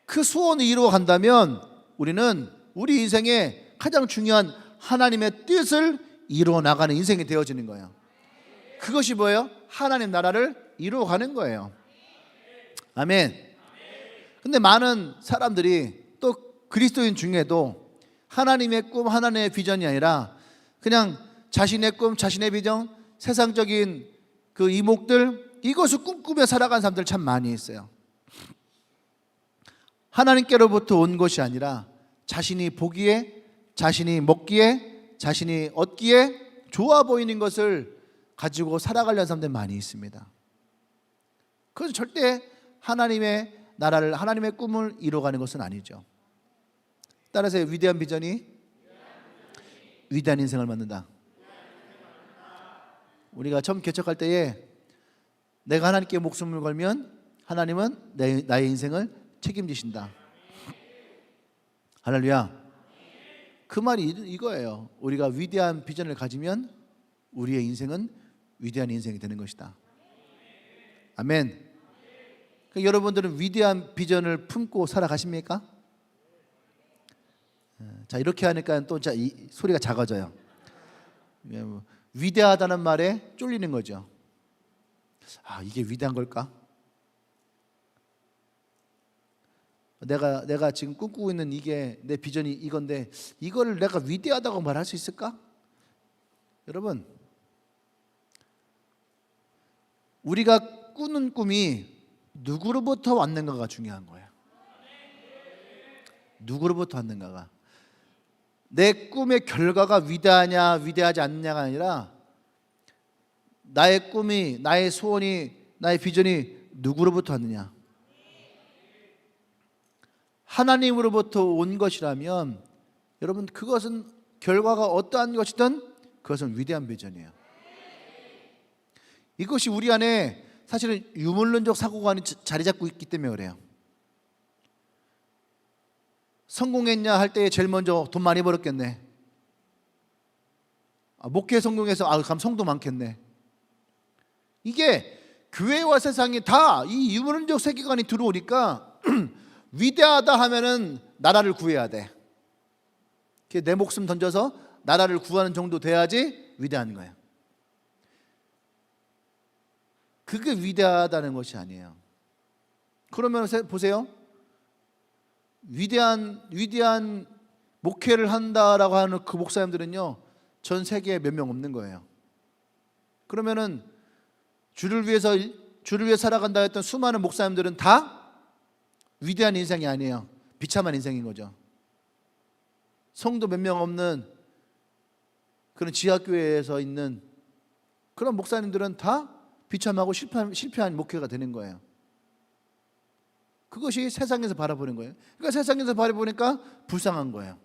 그 소원을 이루어 간다면 우리는 우리 인생에 가장 중요한 하나님의 뜻을 이루어 나가는 인생이 되어지는 거예요. 그것이 뭐예요? 하나님 나라를 이루어 가는 거예요. 아멘. 근데 많은 사람들이 또 그리스도인 중에도 하나님의 꿈, 하나님의 비전이 아니라 그냥 자신의 꿈, 자신의 비전, 세상적인 그 이목들, 이것을 꿈꾸며 살아가는 사람들 참 많이 있어요. 하나님께로부터 온 것이 아니라 자신이 보기에, 자신이 먹기에, 자신이 얻기에 좋아 보이는 것을 가지고 살아가려는 사람들 많이 있습니다. 그래서 절대 하나님의 나라를, 하나님의 꿈을 이뤄가는 것은 아니죠. 따라서 위대한 비전이 위대한 인생을 만든다. 우리가 처음 개척할 때에 내가 하나님께 목숨을 걸면 하나님은 나의 인생을 책임지신다. 할렐루야. 그 말이 이거예요. 우리가 위대한 비전을 가지면 우리의 인생은 위대한 인생이 되는 것이다. 아멘. 그러니까 여러분들은 위대한 비전을 품고 살아가십니까? 자, 이렇게 하니까 또 이 소리가 작아져요. 위대하다는 말에 쫄리는 거죠. 아, 이게 위대한 걸까? 내가 지금 꿈꾸고 있는 이게 내 비전이 이건데 이걸 내가 위대하다고 말할 수 있을까? 여러분, 우리가 꾸는 꿈이 누구로부터 왔는가가 중요한 거예요. 누구로부터 왔는가가. 내 꿈의 결과가 위대하냐 위대하지 않느냐가 아니라 나의 꿈이, 나의 소원이, 나의 비전이 누구로부터 왔느냐. 하나님으로부터 온 것이라면 여러분, 그것은 결과가 어떠한 것이든 그것은 위대한 비전이에요. 이것이 우리 안에 사실은 유물론적 사고관이 자리 잡고 있기 때문에 그래요. 성공했냐 할 때 제일 먼저 돈 많이 벌었겠네. 목회 성공해서 그럼 성도 많겠네. 이게 교회와 세상이 다 이 유물론적 세계관이 들어오니까 위대하다 하면은 나라를 구해야 돼. 내 목숨 던져서 나라를 구하는 정도 돼야지 위대한 거예요. 그게 위대하다는 것이 아니에요. 그러면 보세요. 위대한 목회를 한다라고 하는 그 목사님들은요, 전 세계에 몇 명 없는 거예요. 그러면은 주를 위해 살아간다 했던 수많은 목사님들은 다 위대한 인생이 아니에요. 비참한 인생인 거죠. 성도 몇 명 없는 그런 지하교회에서 있는 그런 목사님들은 다 비참하고 실패한 목회가 되는 거예요. 그것이 세상에서 바라보는 거예요. 그러니까 세상에서 바라보니까 불쌍한 거예요.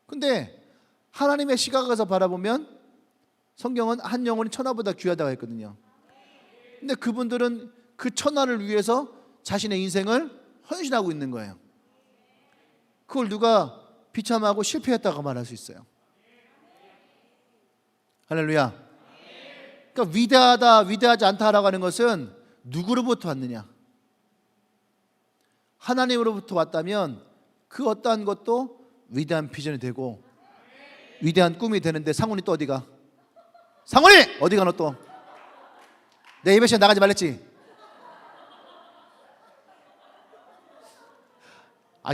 근데 하나님의 시각에서 바라보면 성경은 한 영혼이 천하보다 귀하다고 했거든요. 근데 그분들은 그 천하를 위해서 자신의 인생을 헌신하고 있는 거예요. 그걸 누가 비참하고 실패했다고 말할 수 있어요? 할렐루야. 그러니까 위대하다, 위대하지 않다라고 하는 것은 누구로부터 왔느냐? 하나님으로부터 왔다면 그 어떠한 것도 위대한 비전이 되고 위대한 꿈이 되는데, 상훈이 또 어디가? 상훈이! 어디가 너 또? 내 예배 시간 나가지 말랬지?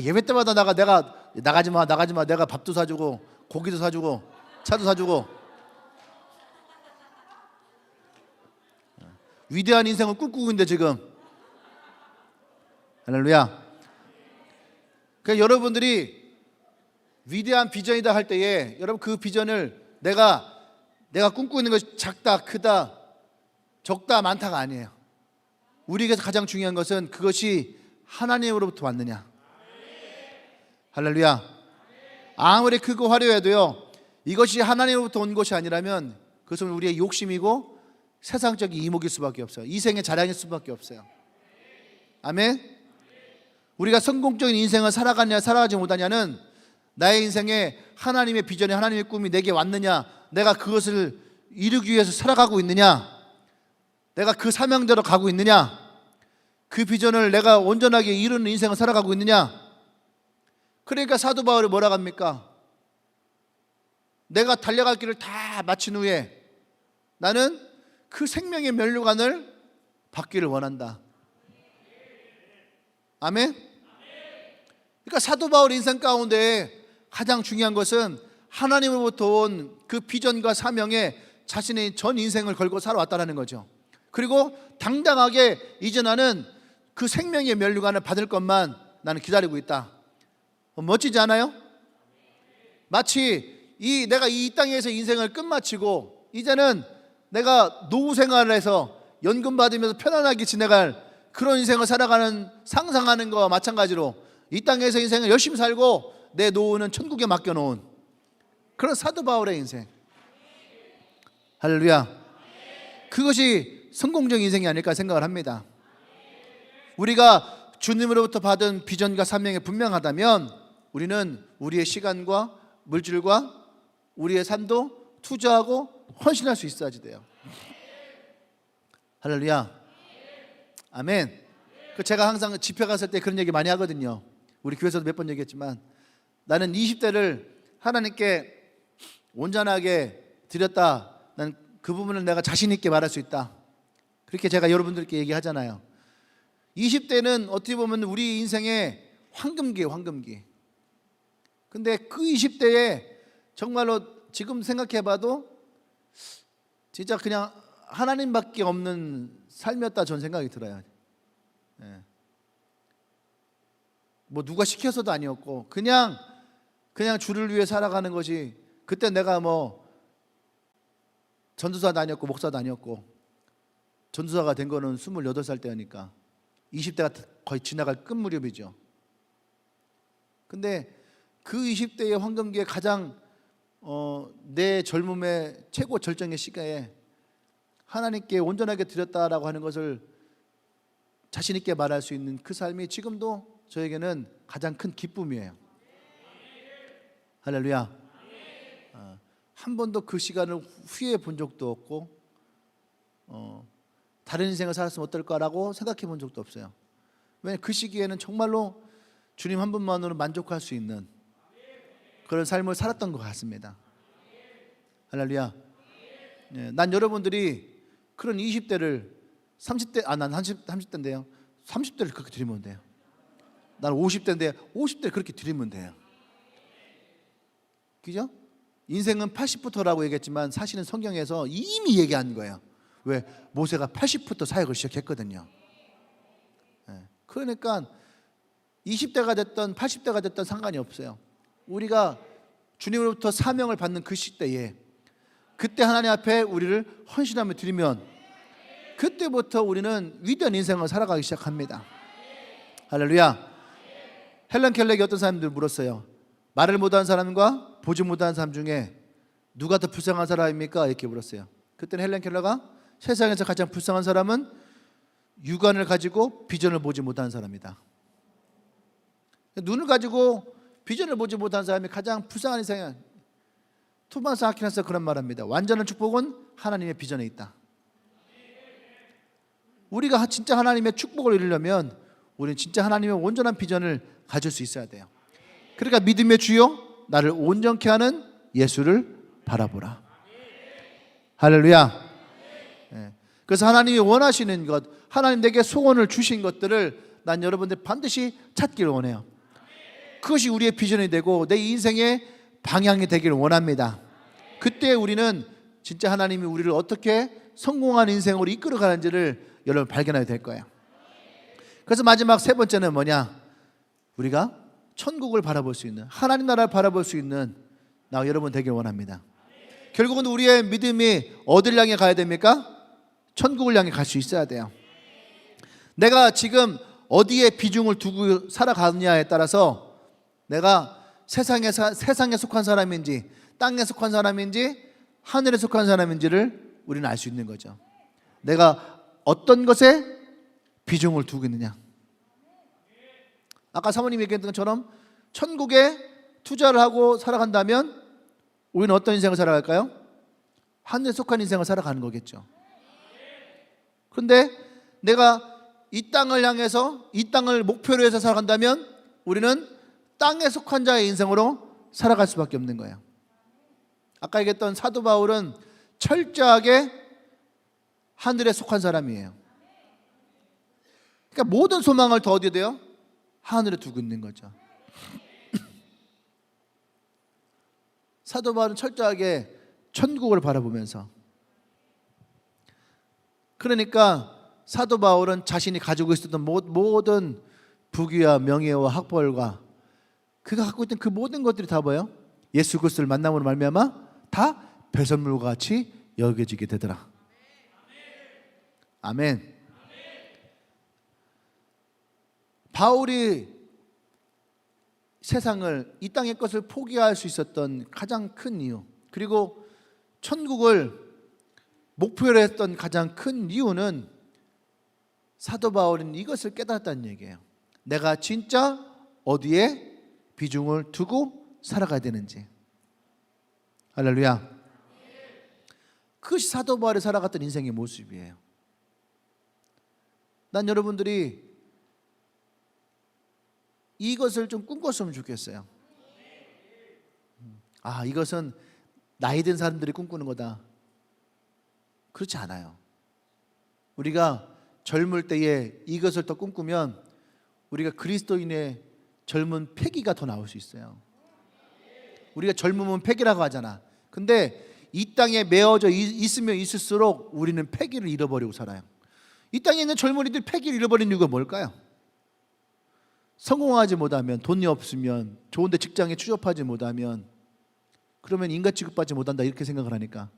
예배 때마다 내가 나가지 마 내가 밥도 사주고 고기도 사주고 차도 사주고 위대한 인생을 꿈꾸고 있는데 지금. 할렐루야. 그러니까 여러분들이 위대한 비전이다 할 때에 여러분 그 비전을 내가 꿈꾸고 있는 것이 작다 크다 적다 많다가 아니에요. 우리에게서 가장 중요한 것은 그것이 하나님으로부터 왔느냐. 할렐루야. 아무리 크고 화려해도요, 이것이 하나님으로부터 온 것이 아니라면 그것은 우리의 욕심이고 세상적인 이목일 수밖에 없어요. 이생의 자랑일 수밖에 없어요. 아멘. 우리가 성공적인 인생을 살아가냐 살아가지 못하냐는 나의 인생에 하나님의 비전이, 하나님의 꿈이 내게 왔느냐, 내가 그것을 이루기 위해서 살아가고 있느냐, 내가 그 사명대로 가고 있느냐, 그 비전을 내가 온전하게 이루는 인생을 살아가고 있느냐. 그러니까 사도 바울이 뭐라고 합니까? 내가 달려갈 길을 다 마친 후에 나는 그 생명의 면류관을 받기를 원한다. 아멘? 그러니까 사도 바울 인생 가운데 가장 중요한 것은 하나님으로부터 온 그 비전과 사명에 자신의 전 인생을 걸고 살아왔다는 거죠. 그리고 당당하게 이제 나는 그 생명의 면류관을 받을 것만 나는 기다리고 있다. 멋지지 않아요? 마치 내가 이 땅에서 인생을 끝마치고 이제는 내가 노후 생활을 해서 연금 받으면서 편안하게 지내갈 그런 인생을 살아가는, 상상하는 거와 마찬가지로 이 땅에서 인생을 열심히 살고 내 노후는 천국에 맡겨놓은 그런 사도 바울의 인생. 할렐루야. 그것이 성공적인 인생이 아닐까 생각을 합니다. 우리가 주님으로부터 받은 비전과 사명이 분명하다면 우리는 우리의 시간과 물질과 우리의 삶도 투자하고 헌신할 수 있어야지 돼요. 할렐루야. 아멘. 제가 항상 집회 갔을 때 그런 얘기 많이 하거든요. 우리 교회에서도 몇 번 얘기했지만 나는 20대를 하나님께 온전하게 드렸다. 난 그 부분을 내가 자신 있게 말할 수 있다. 그렇게 제가 여러분들께 얘기하잖아요. 20대는 어떻게 보면 우리 인생의 황금기예요, 황금기. 근데 그 20대에 정말로 지금 생각해봐도 진짜 그냥 하나님밖에 없는 삶이었다 저는 생각이 들어요. 뭐 누가 시켜서도 아니었고 그냥 주를 위해 살아가는 것이, 그때 내가 뭐 전도사도 아니었고 목사도 아니었고, 전도사가 된 거는 28살 때니까 20대가 거의 지나갈 끝 무렵이죠. 근데 그 20대의 황금기에 가장 내 젊음의 최고 절정의 시기에 하나님께 온전하게 드렸다라고 하는 것을 자신 있게 말할 수 있는 그 삶이 지금도 저에게는 가장 큰 기쁨이에요. 할렐루야. 한 번도 그 시간을 후회해 본 적도 없고 다른 인생을 살았으면 어떨까라고 생각해 본 적도 없어요. 왜냐하면 그 시기에는 정말로 주님 한 분만으로 만족할 수 있는 그런 삶을 살았던 것 같습니다. 할렐루야. 난 여러분들이 그런 20대를 30대, 난 30대인데요 30대를 그렇게 드리면 돼요. 난 50대인데 50대를 그렇게 드리면 돼요. 그죠? 인생은 80부터라고 얘기했지만 사실은 성경에서 이미 얘기한 거예요. 왜? 모세가 80부터 사역을 시작했거든요. 그러니까 20대가 됐던 80대가 됐던 상관이 없어요. 우리가 주님으로부터 사명을 받는 그 시대에 그때 하나님 앞에 우리를 헌신하며 드리면 그때부터 우리는 위대한 인생을 살아가기 시작합니다. 할렐루야. 헬런 켈렉이 어떤 사람들 물었어요. 말을 못하는 사람과 보지 못하는 사람 중에 누가 더 불쌍한 사람입니까? 이렇게 물었어요. 그때는 헬런 켈러가 세상에서 가장 불쌍한 사람은 육안을 가지고 비전을 보지 못하는 사람이다. 눈을 가지고 비전을 보지 못하는 사람이 가장 불쌍한 인생이야. 토마스 아퀴나스가 그런 말합니다. 완전한 축복은 하나님의 비전에 있다. 우리가 진짜 하나님의 축복을 이루려면 우리는 진짜 하나님의 온전한 비전을 가질 수 있어야 돼요. 그러니까 믿음의 주요 나를 온전케 하는 예수를 바라보라. 할렐루야. 그래서 하나님이 원하시는 것, 하나님 내게 소원을 주신 것들을 난 여러분들 반드시 찾기를 원해요. 그것이 우리의 비전이 되고 내 인생의 방향이 되기를 원합니다. 그때 우리는 진짜 하나님이 우리를 어떻게 성공한 인생으로 이끌어가는지를 여러분 발견하게 될 거예요. 그래서 마지막 세 번째는 뭐냐? 우리가 천국을 바라볼 수 있는, 하나님 나라를 바라볼 수 있는 나 여러분 되길 원합니다. 결국은 우리의 믿음이 어디를 향해 가야 됩니까? 천국을 향해 갈 수 있어야 돼요. 내가 지금 어디에 비중을 두고 살아가느냐에 따라서 내가 세상에 속한 사람인지 땅에 속한 사람인지 하늘에 속한 사람인지를 우리는 알 수 있는 거죠. 내가 어떤 것에 비중을 두고 있느냐. 아까 사모님이 얘기했던 것처럼 천국에 투자를 하고 살아간다면 우리는 어떤 인생을 살아갈까요? 하늘에 속한 인생을 살아가는 거겠죠. 그런데 내가 이 땅을 향해서 이 땅을 목표로 해서 살아간다면 우리는 땅에 속한 자의 인생으로 살아갈 수밖에 없는 거예요. 아까 얘기했던 사도 바울은 철저하게 하늘에 속한 사람이에요. 그러니까 모든 소망을 더 어디에 돼요? 하늘에 두고 있는 거죠. 사도 바울은 철저하게 천국을 바라보면서, 그러니까 사도 바울은 자신이 가지고 있었던 모든 부귀와 명예와 학벌과 그가 갖고 있던 그 모든 것들이 다 뭐예요? 예수 그리스도를 만남으로 말미암아 다 배설물과 같이 여겨지게 되더라. 아멘. 바울이 세상을, 이 땅의 것을 포기할 수 있었던 가장 큰 이유, 그리고 천국을 목표로 했던 가장 큰 이유는 사도 바울은 이것을 깨달았다는 얘기예요. 내가 진짜 어디에 비중을 두고 살아가야 되는지. 할렐루야. 그것이 사도 바울이 살아갔던 인생의 모습이에요. 난 여러분들이 이것을 좀 꿈꿨으면 좋겠어요. 이것은 나이 든 사람들이 꿈꾸는 거다. 그렇지 않아요. 우리가 젊을 때에 이것을 더 꿈꾸면 우리가 그리스도인의 젊은 패기가 더 나올 수 있어요. 우리가 젊으면 패기라고 하잖아. 근데 이 땅에 매어져 있으면 있을수록 우리는 패기를 잃어버리고 살아요. 이 땅에 있는 젊은이들이 패기를 잃어버린 이유가 뭘까요? 성공하지 못하면, 돈이 없으면, 좋은 데 직장에 취업하지 못하면, 그러면 인간 취급받지 못한다 이렇게 생각을 하니까,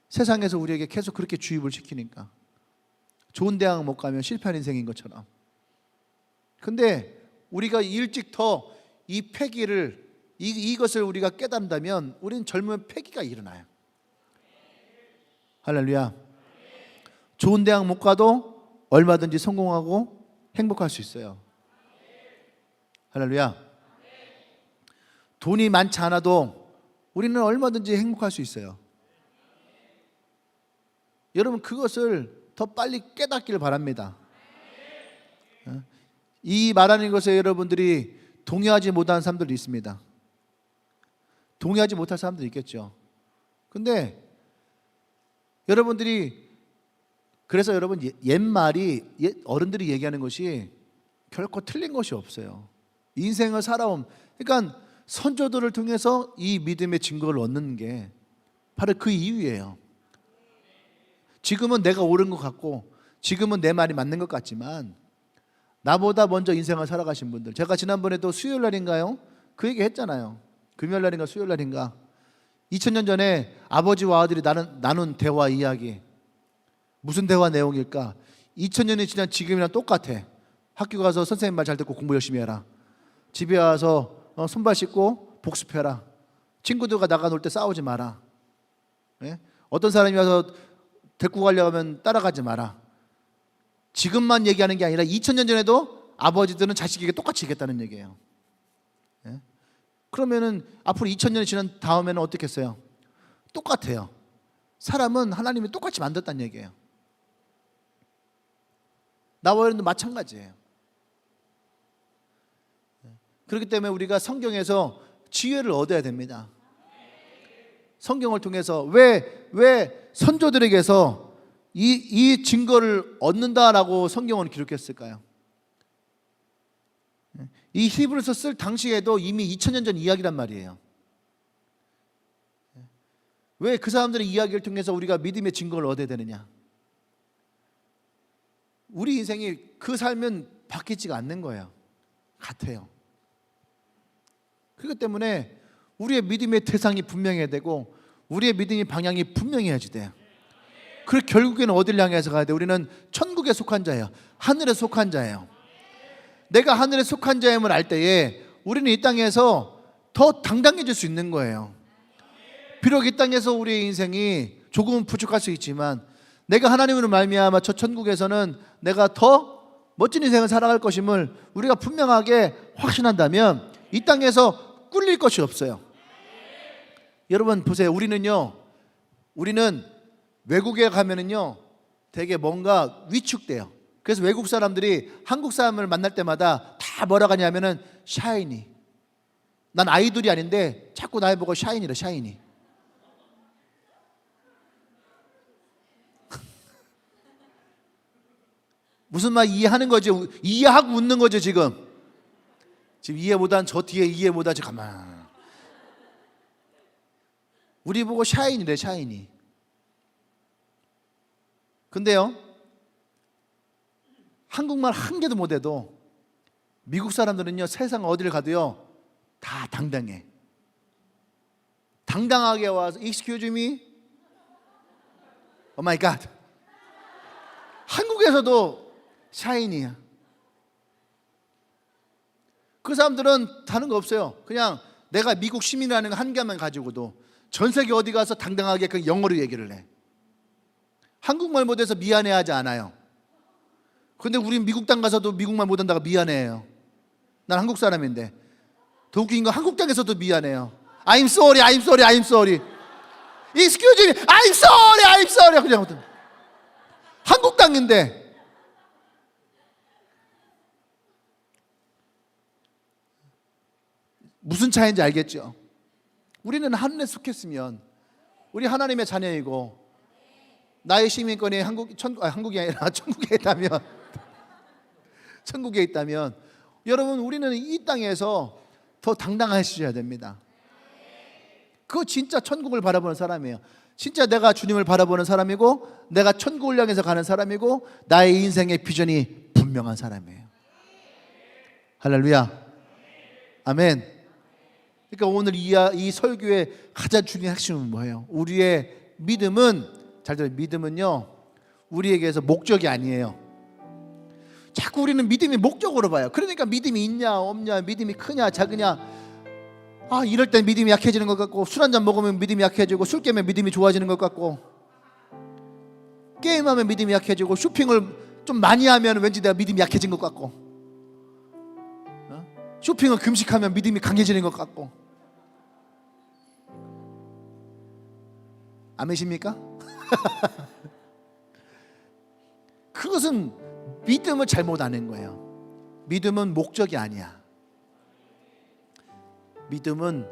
세상에서 우리에게 계속 그렇게 주입을 시키니까 좋은 대학 못 가면 실패한 인생인 것처럼. 근데 우리가 일찍 더 이 패기를, 이것을 우리가 깨닫는다면 우리는 젊은 패기가 일어나요. 할렐루야. 좋은 대학 못 가도 얼마든지 성공하고 행복할 수 있어요. 할렐루야. 돈이 많지 않아도 우리는 얼마든지 행복할 수 있어요. 여러분, 그것을 더 빨리 깨닫기를 바랍니다. 이 말하는 것에 여러분들이 동의하지 못하는 사람들이 있습니다. 동의하지 못할 사람들이 있겠죠. 근데 여러분들이, 그래서 여러분, 옛말이, 어른들이 얘기하는 것이 결코 틀린 것이 없어요. 인생을 살아온, 그러니까 선조들을 통해서 이 믿음의 증거를 얻는 게 바로 그 이유예요. 지금은 내가 옳은 것 같고, 지금은 내 말이 맞는 것 같지만, 나보다 먼저 인생을 살아가신 분들, 제가 지난번에도 수요일 날인가요? 그 얘기 했잖아요. 금요일 날인가 수요일 날인가, 2000년 전에 아버지와 아들이 나눈 대화 이야기. 무슨 대화 내용일까? 2000년이 지난 지금이랑 똑같아. 학교 가서 선생님 말 잘 듣고 공부 열심히 해라. 집에 와서 손발 씻고 복습해라. 친구들과 나가 놀 때 싸우지 마라. 예? 어떤 사람이 와서 데리고 가려고 하면 따라가지 마라. 지금만 얘기하는 게 아니라 2000년 전에도 아버지들은 자식에게 똑같이 얘기했다는 얘기예요. 예? 그러면은 앞으로 2000년이 지난 다음에는 어떻겠어요? 똑같아요. 사람은 하나님이 똑같이 만들었다는 얘기예요. 나와 여러분도 마찬가지예요. 그렇기 때문에 우리가 성경에서 지혜를 얻어야 됩니다. 성경을 통해서 왜 선조들에게서 이 증거를 얻는다라고 성경은 기록했을까요? 이 히브리서 쓸 당시에도 이미 2000년 전 이야기란 말이에요. 왜 그 사람들의 이야기를 통해서 우리가 믿음의 증거를 얻어야 되느냐? 우리 인생이 그 삶은 바뀌지가 않는 거예요. 같아요. 그렇기 때문에 우리의 믿음의 대상이 분명해야 되고, 우리의 믿음의 방향이 분명해야지 돼요. 그리고 결국에는 어디를 향해서 가야 돼? 우리는 천국에 속한 자예요. 하늘에 속한 자예요. 내가 하늘에 속한 자임을 알 때에 우리는 이 땅에서 더 당당해질 수 있는 거예요. 비록 이 땅에서 우리의 인생이 조금은 부족할 수 있지만, 내가 하나님으로 말미암아 저 천국에서는 내가 더 멋진 인생을 살아갈 것임을 우리가 분명하게 확신한다면 이 땅에서 꿀릴 것이 없어요. 여러분 보세요. 우리는 외국에 가면은요 되게 뭔가 위축돼요. 그래서 외국 사람들이 한국 사람을 만날 때마다 다 뭐라고 하냐면은 샤이니. 난 아이돌이 아닌데 자꾸 날 보고 샤이니래, 샤이니. 무슨 말 이해하는 거지? 이해하고 웃는 거죠 지금. 지금 이해 못한 저 뒤에 이해 못하지. 가만. 우리 보고 샤이니래, 샤이니. 근데요, 한국말 한 개도 못해도 미국 사람들은요 세상 어디를 가도요 다 당당해. 당당하게 와서 Excuse me? Oh my God. 한국에서도 샤이니야. 그 사람들은 다른 거 없어요. 그냥 내가 미국 시민이라는 한 개만 가지고도 전 세계 어디 가서 당당하게 그 영어로 얘기를 해. 한국말 못해서 미안해하지 않아요. 근데 우린 미국 땅 가서도 미국말 못한다고 미안해해요. 난 한국 사람인데. 더 웃긴 건 한국 땅에서도 미안해요. I'm sorry, I'm sorry, I'm sorry. Excuse me, I'm sorry, I'm sorry. 그냥 한국 땅인데. 무슨 차이인지 알겠죠? 우리는 하늘에 속했으면 우리 하나님의 자녀이고 나의 시민권이 한국이 아니라 천국에 있다면 천국에 있다면 여러분 우리는 이 땅에서 더 당당하셔야 됩니다. 그거 진짜 천국을 바라보는 사람이에요. 진짜 내가 주님을 바라보는 사람이고 내가 천국을 향해서 가는 사람이고 나의 인생의 비전이 분명한 사람이에요. 할렐루야. 아멘. 그러니까 오늘 이 설교의 가장 중요한 핵심은 뭐예요? 우리의 믿음은, 잘 들어요, 믿음은요 우리에게서 목적이 아니에요. 자꾸 우리는 믿음이 목적으로 봐요. 그러니까 믿음이 있냐 없냐, 믿음이 크냐 작으냐, 이럴 땐 믿음이 약해지는 것 같고, 술 한잔 먹으면 믿음이 약해지고, 술 깨면 믿음이 좋아지는 것 같고, 게임하면 믿음이 약해지고, 쇼핑을 좀 많이 하면 왠지 내가 믿음이 약해진 것 같고, 쇼핑을 금식하면 믿음이 강해지는 것 같고. 아멘이십니까? 그것은 믿음을 잘못 아는 거예요. 믿음은 목적이 아니야. 믿음은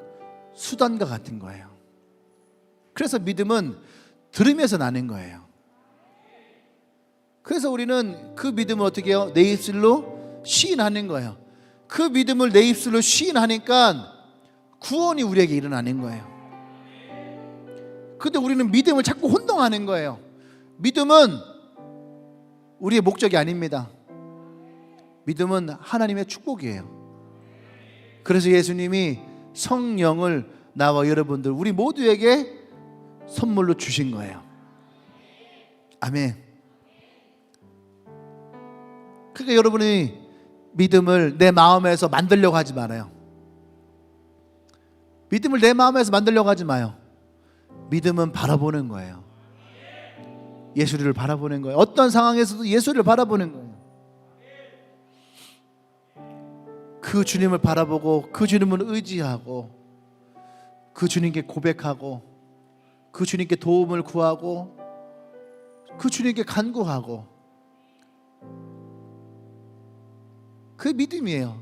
수단과 같은 거예요. 그래서 믿음은 들으면서 나는 거예요. 그래서 우리는 그 믿음을 어떻게 해요? 내 입술로 시인하는 거예요. 그 믿음을 내 입술로 시인하니까 구원이 우리에게 일어나는 거예요. 그런데 우리는 믿음을 자꾸 혼동하는 거예요. 믿음은 우리의 목적이 아닙니다. 믿음은 하나님의 축복이에요. 그래서 예수님이 성령을 나와 여러분들 우리 모두에게 선물로 주신 거예요. 아멘. 그러니까 여러분이 믿음을 내 마음에서 만들려고 하지 말아요. 믿음을 내 마음에서 만들려고 하지 마요. 믿음은 바라보는 거예요. 예수를 바라보는 거예요. 어떤 상황에서도 예수를 바라보는 거예요. 그 주님을 바라보고 그 주님을 의지하고 그 주님께 고백하고 그 주님께 도움을 구하고 그 주님께 간구하고, 그 믿음이에요.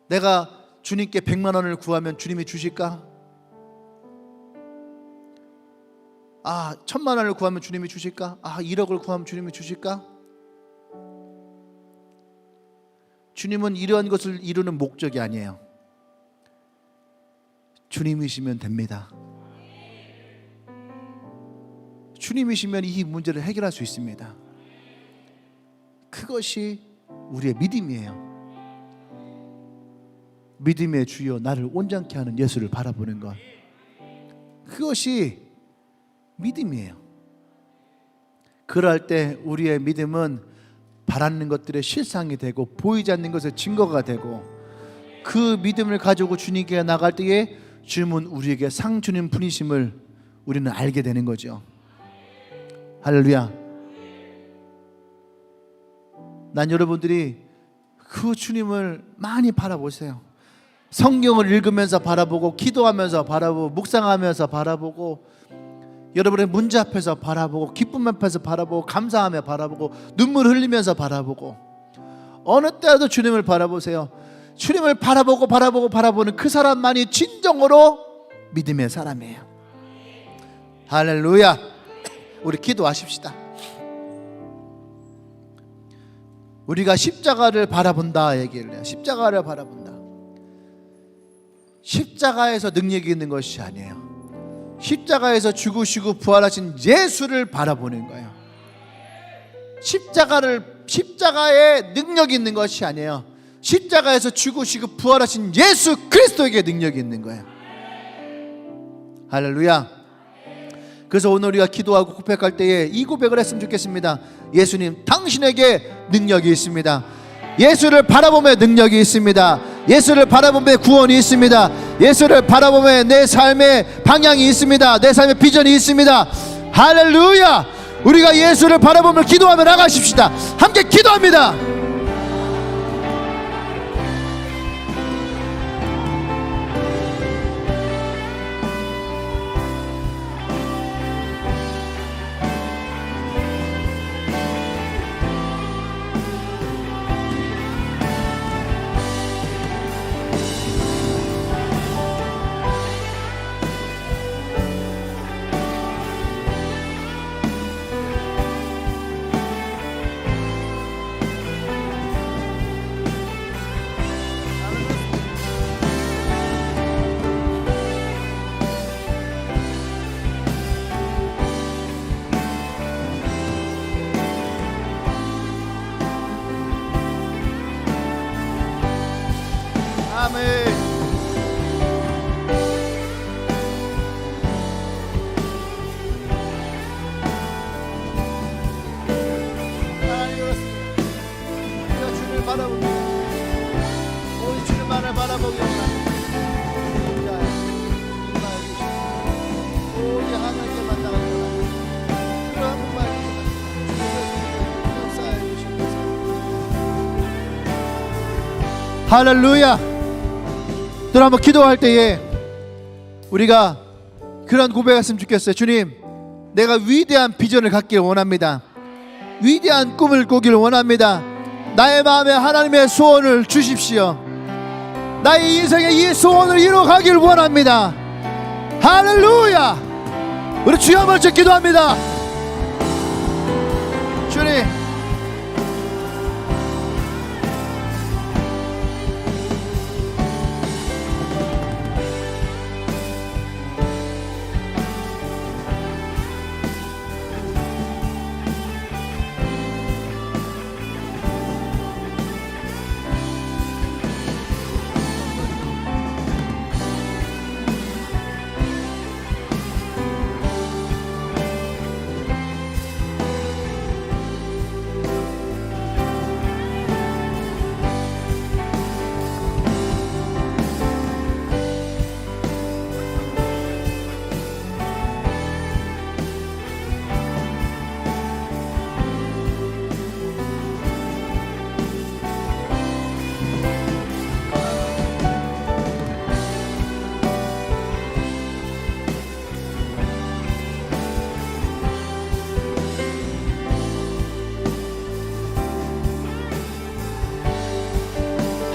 내가 주님께 100만 원을 구하면 주님이 주실까? 1000만 원을 구하면 주님이 주실까? 1억을 구하면 주님이 주실까? 주님은 이러한 것을 이루는 목적이 아니에요. 주님이시면 됩니다. 주님이시면 이 문제를 해결할 수 있습니다. 그것이 우리의 믿음이에요. 믿음의 주여 나를 온전케 하는 예수를 바라보는 것, 그것이 믿음이에요. 그럴 때 우리의 믿음은 바라는 것들의 실상이 되고 보이지 않는 것의 증거가 되고, 그 믿음을 가지고 주님께 나갈 때에 주님은 우리에게 상 주는 분이심을 우리는 알게 되는 거죠. 할렐루야. 난 여러분들이 그 주님을 많이 바라보세요. 성경을 읽으면서 바라보고, 기도하면서 바라보고, 묵상하면서 바라보고, 여러분의 문제 앞에서 바라보고, 기쁨 앞에서 바라보고, 감사하며 바라보고, 눈물 흘리면서 바라보고, 어느 때라도 주님을 바라보세요. 주님을 바라보는 그 사람만이 진정으로 믿음의 사람이에요. 할렐루야. 우리 기도하십시다. 우리가 십자가를 바라본다 얘기를 해요. 십자가를 바라본다. 십자가에서 능력이 있는 것이 아니에요. 십자가에서 죽으시고 부활하신 예수를 바라보는 거예요. 십자가에 능력이 있는 것이 아니에요. 십자가에서 죽으시고 부활하신 예수 그리스도에게 능력이 있는 거예요. 할렐루야. 그래서 오늘 우리가 기도하고 고백할 때에 이 고백을 했으면 좋겠습니다. 예수님, 당신에게 능력이 있습니다. 예수를 바라보며 능력이 있습니다. 예수를 바라보며 구원이 있습니다. 예수를 바라보며 내 삶의 방향이 있습니다. 내 삶의 비전이 있습니다. 할렐루야. 우리가 예수를 바라보며 기도하며 나가십시다. 함께 기도합니다. 아멘. 바라봅니다. 우리 주님만을 바라보기 원합니다. 우리 하나님께 만나가기 원합니다. 그러한 분만을 역사해 주시옵소서. 할렐루야. 또 한번 기도할 때에 우리가 그런 고백했으면 좋겠어요. 주님, 내가 위대한 비전을 갖기를 원합니다. 위대한 꿈을 꾸기를 원합니다. 나의 마음에 하나님의 소원을 주십시오. 나의 인생의 이 소원을 이루어가길 원합니다. 할렐루야. 우리 주여 한번 기도합니다. 주님,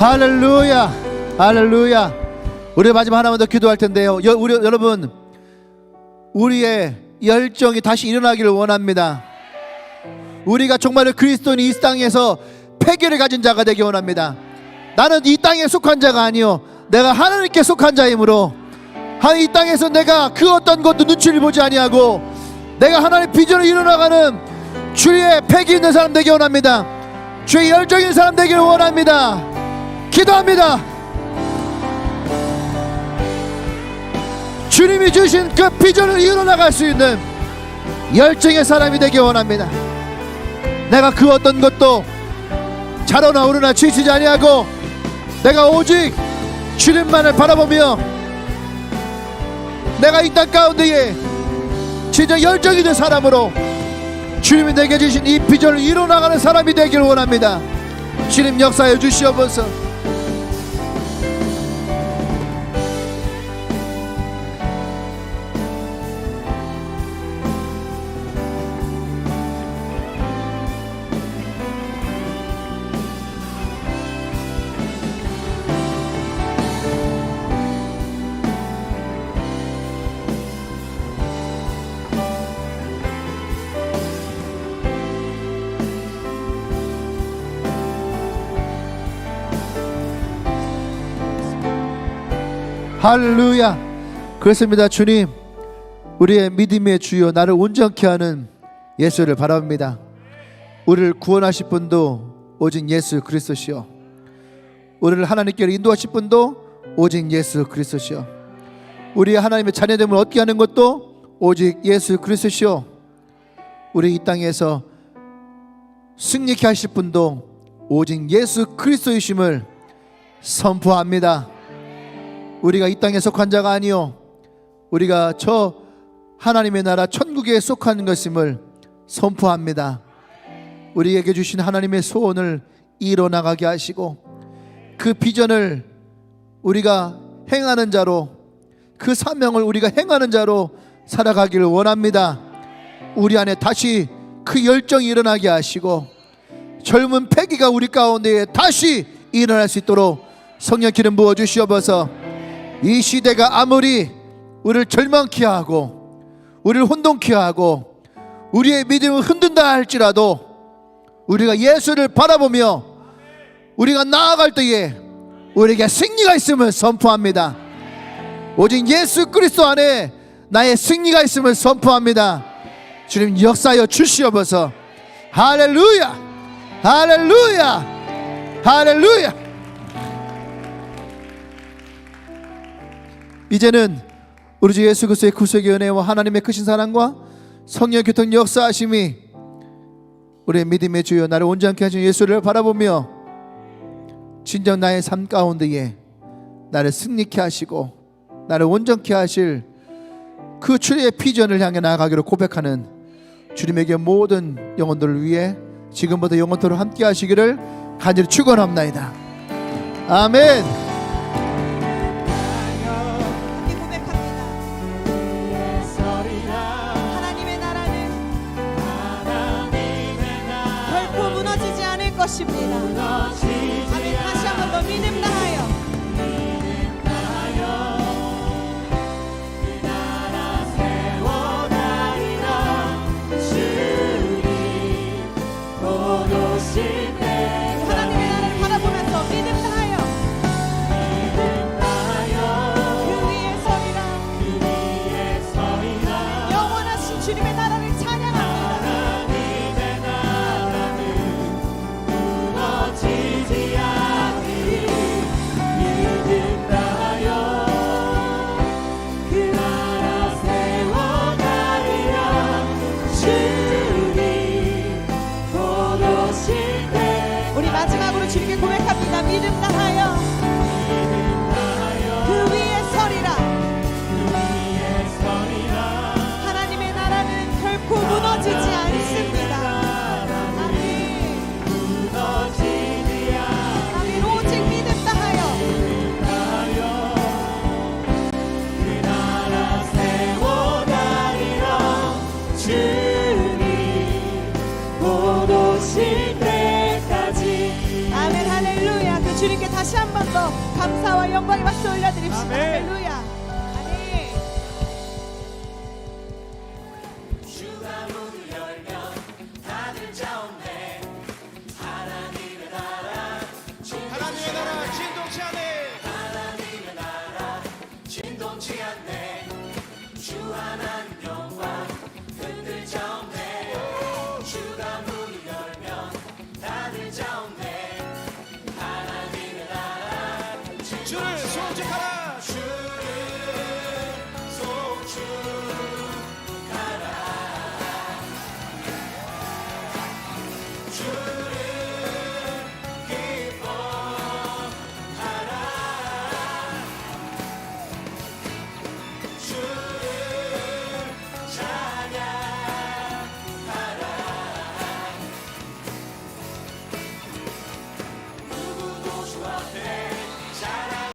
할렐루야. 할렐루야. 우리 마지막 하나만 더 기도할 텐데요. 여러분, 우리의 열정이 다시 일어나기를 원합니다. 우리가 정말 그리스도인이 이 땅에서 패기를 가진 자가 되기 원합니다. 나는 이 땅에 속한 자가 아니요, 내가 하나님께 속한 자이므로 이 땅에서 내가 그 어떤 것도 눈치를 보지 아니하고 내가 하나님의 비전을 이뤄나가는 주의 패기 있는 사람 되기 원합니다. 주의 열정 있는 사람 되기를 원합니다. 기도합니다. 주님이 주신 그 비전을 이뤄나갈 수 있는 열정의 사람이 되기 원합니다. 내가 그 어떤 것도 자로나 오르나 지치지 아니하고 내가 오직 주님만을 바라보며 내가 이 땅 가운데에 진짜 열정 있는 사람으로 주님이 내게 주신 이 비전을 이뤄나가는 사람이 되기를 원합니다. 주님 역사해 주시옵소서. 할렐루야. 그렇습니다. 주님, 우리의 믿음의 주여, 나를 온전케 하는 예수를 바랍니다. 우리를 구원하실 분도 오직 예수 그리스도시요, 우리를 하나님께로 인도하실 분도 오직 예수 그리스도시요, 우리 하나님의 자녀됨을 얻게 하는 것도 오직 예수 그리스도시요, 우리 이 땅에서 승리케 하실 분도 오직 예수 그리스도이심을 선포합니다. 우리가 이 땅에 속한 자가 아니요, 우리가 저 하나님의 나라 천국에 속한 것임을 선포합니다. 우리에게 주신 하나님의 소원을 이뤄나가게 하시고 그 비전을 우리가 행하는 자로, 그 사명을 우리가 행하는 자로 살아가기를 원합니다. 우리 안에 다시 그 열정이 일어나게 하시고 젊은 패기가 우리 가운데에 다시 일어날 수 있도록 성령 기름 부어 주시옵소서. 이 시대가 아무리 우리를 절망케 하고 우리를 혼동케 하고 우리의 믿음을 흔든다 할지라도 우리가 예수를 바라보며 우리가 나아갈 때에 우리에게 승리가 있음을 선포합니다. 오직 예수 그리스도 안에 나의 승리가 있음을 선포합니다. 주님 역사하여 주시옵소서. 할렐루야. 할렐루야. 할렐루야. 이제는 우리 주 예수 그리스도의 구속의 은혜와 하나님의 크신 사랑과 성령의 교통 역사하심이 우리의 믿음의 주여 나를 온전케 하신 예수를 바라보며 진정 나의 삶 가운데에 나를 승리케 하시고 나를 온전케 하실 그 주의 비전을 향해 나아가기로 고백하는 주님에게 모든 영혼들을 위해 지금부터 영원토록 함께 하시기를 간절히 축원합나이다. 아멘. 하나님의 나라는 결코 무너지지 않을 것입니다. 아멘. 다시 한 번 더 믿음 다하여 하나님의 나라를 바라보면서 믿음 다하여 그 위에 서리라 영원하신 주님의 나라를 찬양합니다. 우리 마지막으로 주님께 고백합니다. 믿음 다하여 그 위에 서리라. 하나님의 나라는 결코 무너지지 않습니다. 아멘. 아멘. 오직 믿음 다하여 아멘. 할렐루야. 그 주님께 다시 한 번 더 감사와 영광의 박수 올려드립시다. 할렐루야.